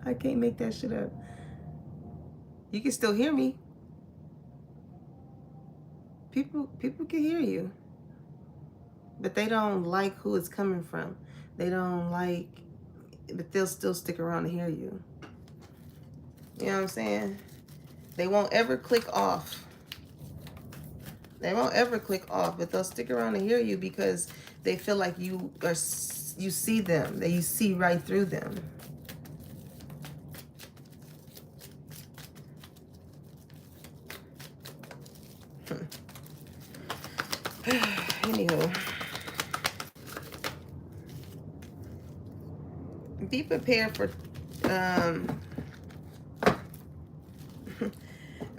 Speaker 1: I can't make that shit up. You can still hear me. People can hear you, but they don't like who it's coming from. They don't like, but they'll still stick around to hear you. You know what I'm saying? They won't ever click off. They won't ever click off, but they'll stick around to hear you because they feel like you see them, that you see right through them. Anywho, be prepared for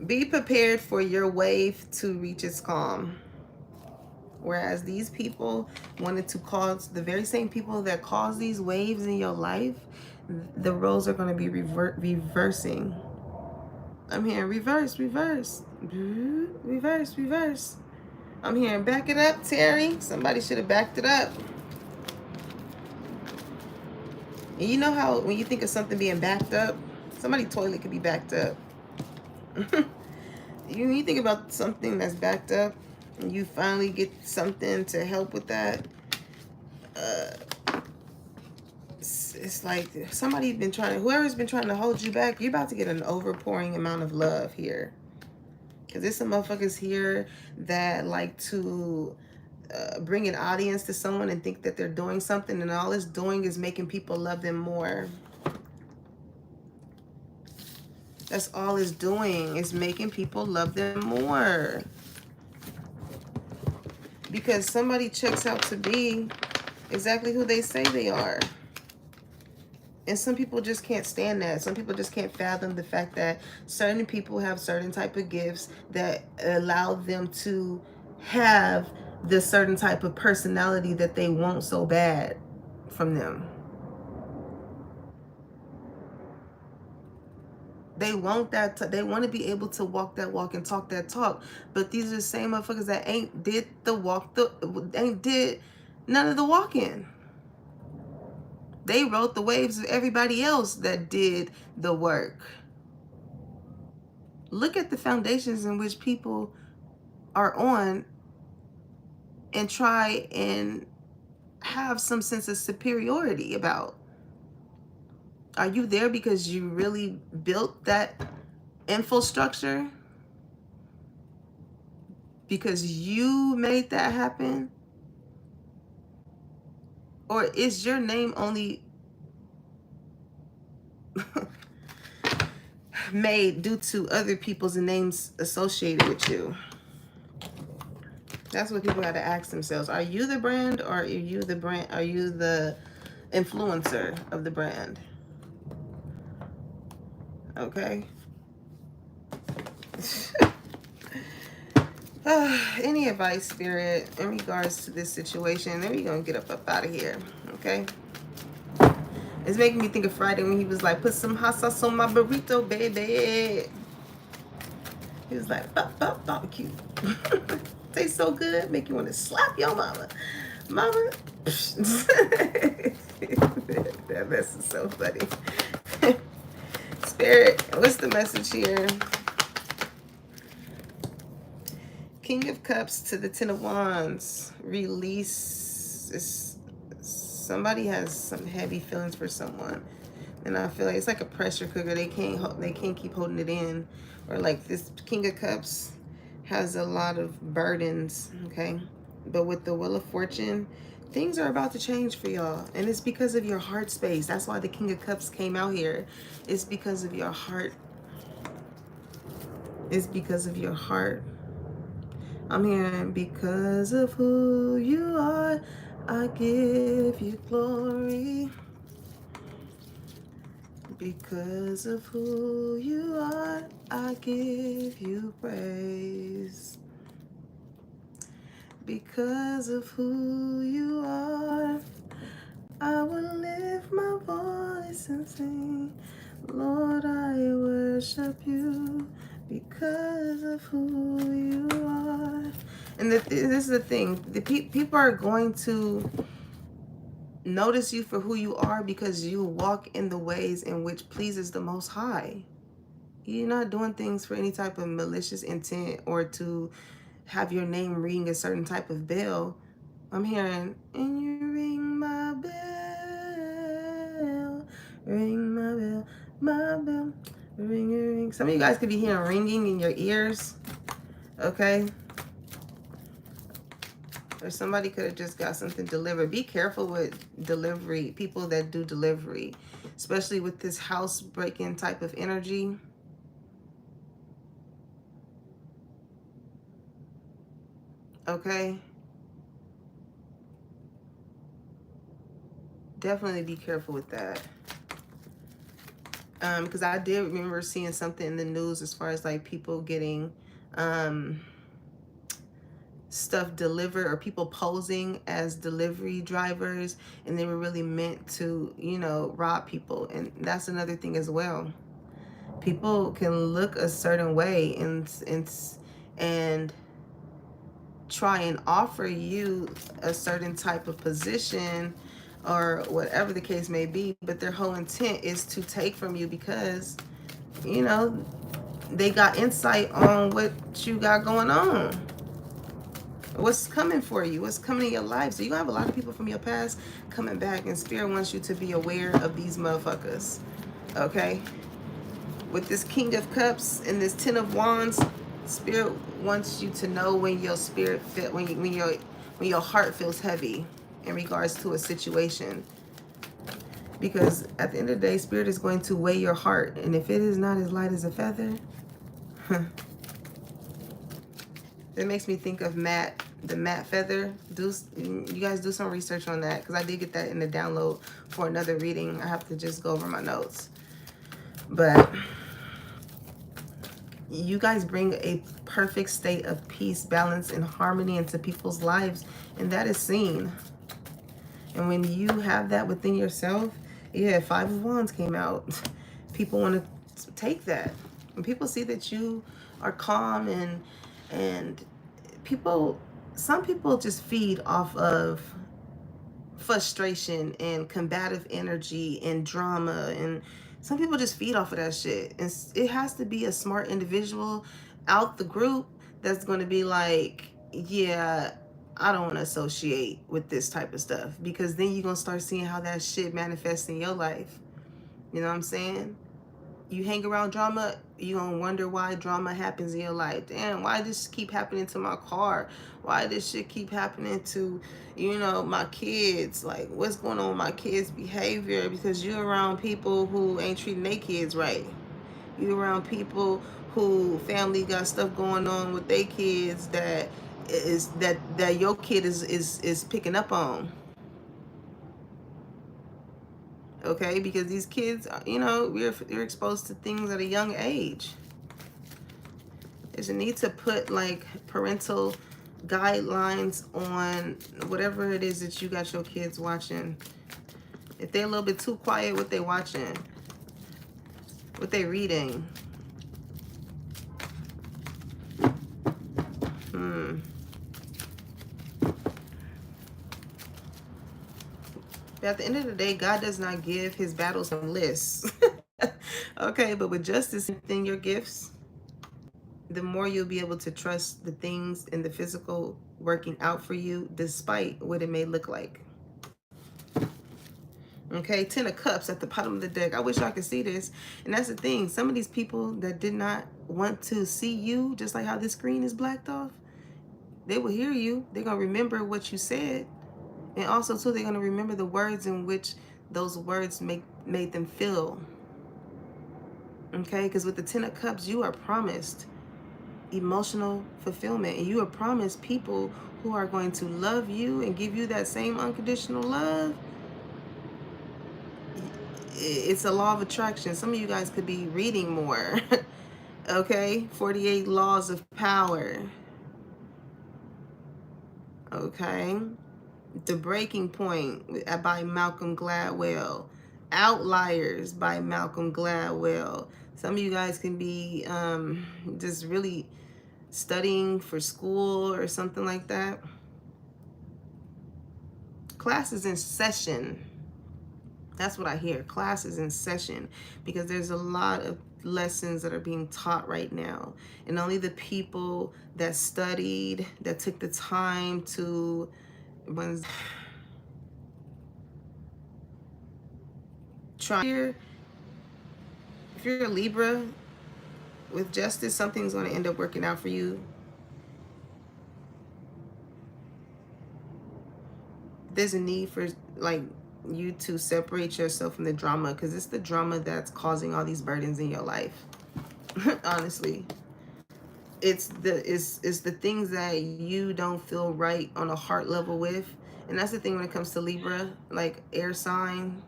Speaker 1: be prepared for your wave to reach its calm. Whereas these people wanted to cause, the very same people that cause these waves in your life, the roles are going to be reversing. I'm hearing reverse, reverse, reverse, reverse. I'm hearing back it up, Terry. Somebody should have backed it up. And you know how when you think of something being backed up, somebody's toilet could be backed up. You think about something that's backed up, and you finally get something to help with that. It's like somebody's been trying to, whoever's been trying to hold you back, you're about to get an overpouring amount of love here. Because there's some motherfuckers here that like to bring an audience to someone and think that they're doing something, and all it's doing is making people love them more. That's all it's doing, is making people love them more. Because somebody checks out to be exactly who they say they are. And some people just can't stand that. Some people just can't fathom the fact that certain people have certain type of gifts that allow them to have the certain type of personality that they want so bad from them. They want that. They want to be able to walk that walk and talk that talk. But these are the same motherfuckers that ain't did the walk, ain't did none of the walking. They rode the waves of everybody else that did the work. Look at the foundations in which people are on and try and have some sense of superiority about. Are you there because you really built that infrastructure? because you made that happen? Or is your name only made due to other people's names associated with you? That's what people got to ask themselves. Are you the brand, or are you the brand? Are you the influencer of the brand? Okay. Any advice, Spirit, in regards to this situation? Then we're going to get up out of here. Okay. It's making me think of Friday when he was like, put some hot sauce on my burrito, baby. He was like, barbecue. Tastes so good, make you want to slap your mama. Mama. That mess is so funny. Spirit, what's the message here? King of Cups to the Ten of Wands. Release. Somebody has some heavy feelings for someone, and I feel like it's like a pressure cooker. They can't keep holding it in, or like this King of Cups has a lot of burdens. Okay, but with the Wheel of Fortune, things are about to change for y'all, and it's because of your heart space. That's why the King of Cups came out here. It's because of your heart. It's because of your heart. I'm hearing, because of who you are, I give you glory. Because of who you are, I give you praise. Because of who you are, I will lift my voice and sing, Lord, I worship you because of who you are. And this is the thing. The people are going to notice you for who you are because you walk in the ways in which pleases the Most High. You're not doing things for any type of malicious intent or to have your name ring a certain type of bell. I'm hearing, and you ring my bell, ring my bell, ring, ring. Some of you guys could be hearing ringing in your ears, okay? Or somebody could have just got something delivered. Be careful with delivery, people that do delivery, especially with this house-breaking type of energy. Okay? Definitely be careful with that. Because I did remember seeing something in the news as far as like people getting stuff delivered, or people posing as delivery drivers, and they were really meant to, you know, rob people. And that's another thing as well. People can look a certain way and try and offer you a certain type of position or whatever the case may be, but their whole intent is to take from you because, you know, they got insight on what you got going on, what's coming for you, what's coming in your life. So you have a lot of people from your past coming back, and Spirit wants you to be aware of these motherfuckers. Okay, with this King of Cups and this Ten of Wands, Spirit wants you to know when your spirit feel, when your heart feels heavy in regards to a situation. Because at the end of the day, Spirit is going to weigh your heart, and if it is not as light as a feather, it makes me think of the Matt Feather. You guys do some research on that, because I did get that in the download for another reading. I have to just go over my notes. But you guys bring a perfect state of peace, balance, and harmony into people's lives, and that is seen. And when you have that within yourself, yeah, Five of Wands came out. People want to take that. When people see that you are calm and some people just feed off of frustration and combative energy and drama, and some people just feed off of that shit. And it has to be a smart individual out the group that's going to be like, yeah, I don't want to associate with this type of stuff, because then you're going to start seeing how that shit manifests in your life. You know what I'm saying? You hang around drama, you gonna wonder why drama happens in your life. Damn, why this keep happening to my car? Why this shit keep happening to, you know, my kids? Like, what's going on with my kids' behavior? Because you're around people who ain't treating their kids right. You around people who family got stuff going on with their kids that is that your kid is picking up on. Okay, because these kids, you know, we're exposed to things at a young age. There's a need to put like parental guidelines on whatever it is that you got your kids watching. If they're a little bit too quiet, what they watching, what they reading. But at the end of the day, God does not give his battles on lists. Okay, but with justice in your gifts, the more you'll be able to trust the things in the physical working out for you, despite what it may look like. Okay, 10 of Cups at the bottom of the deck. I wish I could see this. And that's the thing. Some of these people that did not want to see you, just like how this screen is blacked off, they will hear you. They're going to remember what you said. And also, too, they're going to remember the words in which those words made them feel. Okay, because with the 10 of Cups, you are promised emotional fulfillment. And you are promised people who are going to love you and give you that same unconditional love. It's a law of attraction. Some of you guys could be reading more. Okay, 48 laws of power. Okay, The Breaking Point by Malcolm Gladwell. Outliers by Malcolm Gladwell. Some of you guys can be just really studying for school or something like that. Class is in session. That's what I hear. Class is in session because there's a lot of lessons that are being taught right now. And only the people that studied, that took the time to... If you're a Libra, with justice, something's going to end up working out for you. There's a need for like you to separate yourself from the drama, because it's the drama that's causing all these burdens in your life. Honestly, it's the things that you don't feel right on a heart level with. And that's the thing when it comes to Libra, like air sign.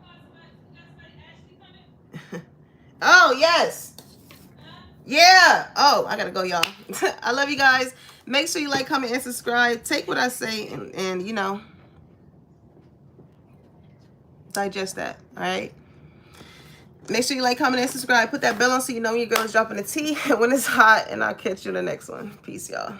Speaker 1: Oh yes, yeah. Oh, I gotta go, y'all. I love you guys. Make sure you like, comment, and subscribe. Take what I say and you know, digest that. All right, make sure you like, comment, and subscribe. Put that bell on so you know when your girl is dropping the tea when it's hot. And I'll catch you in the next one. Peace, y'all.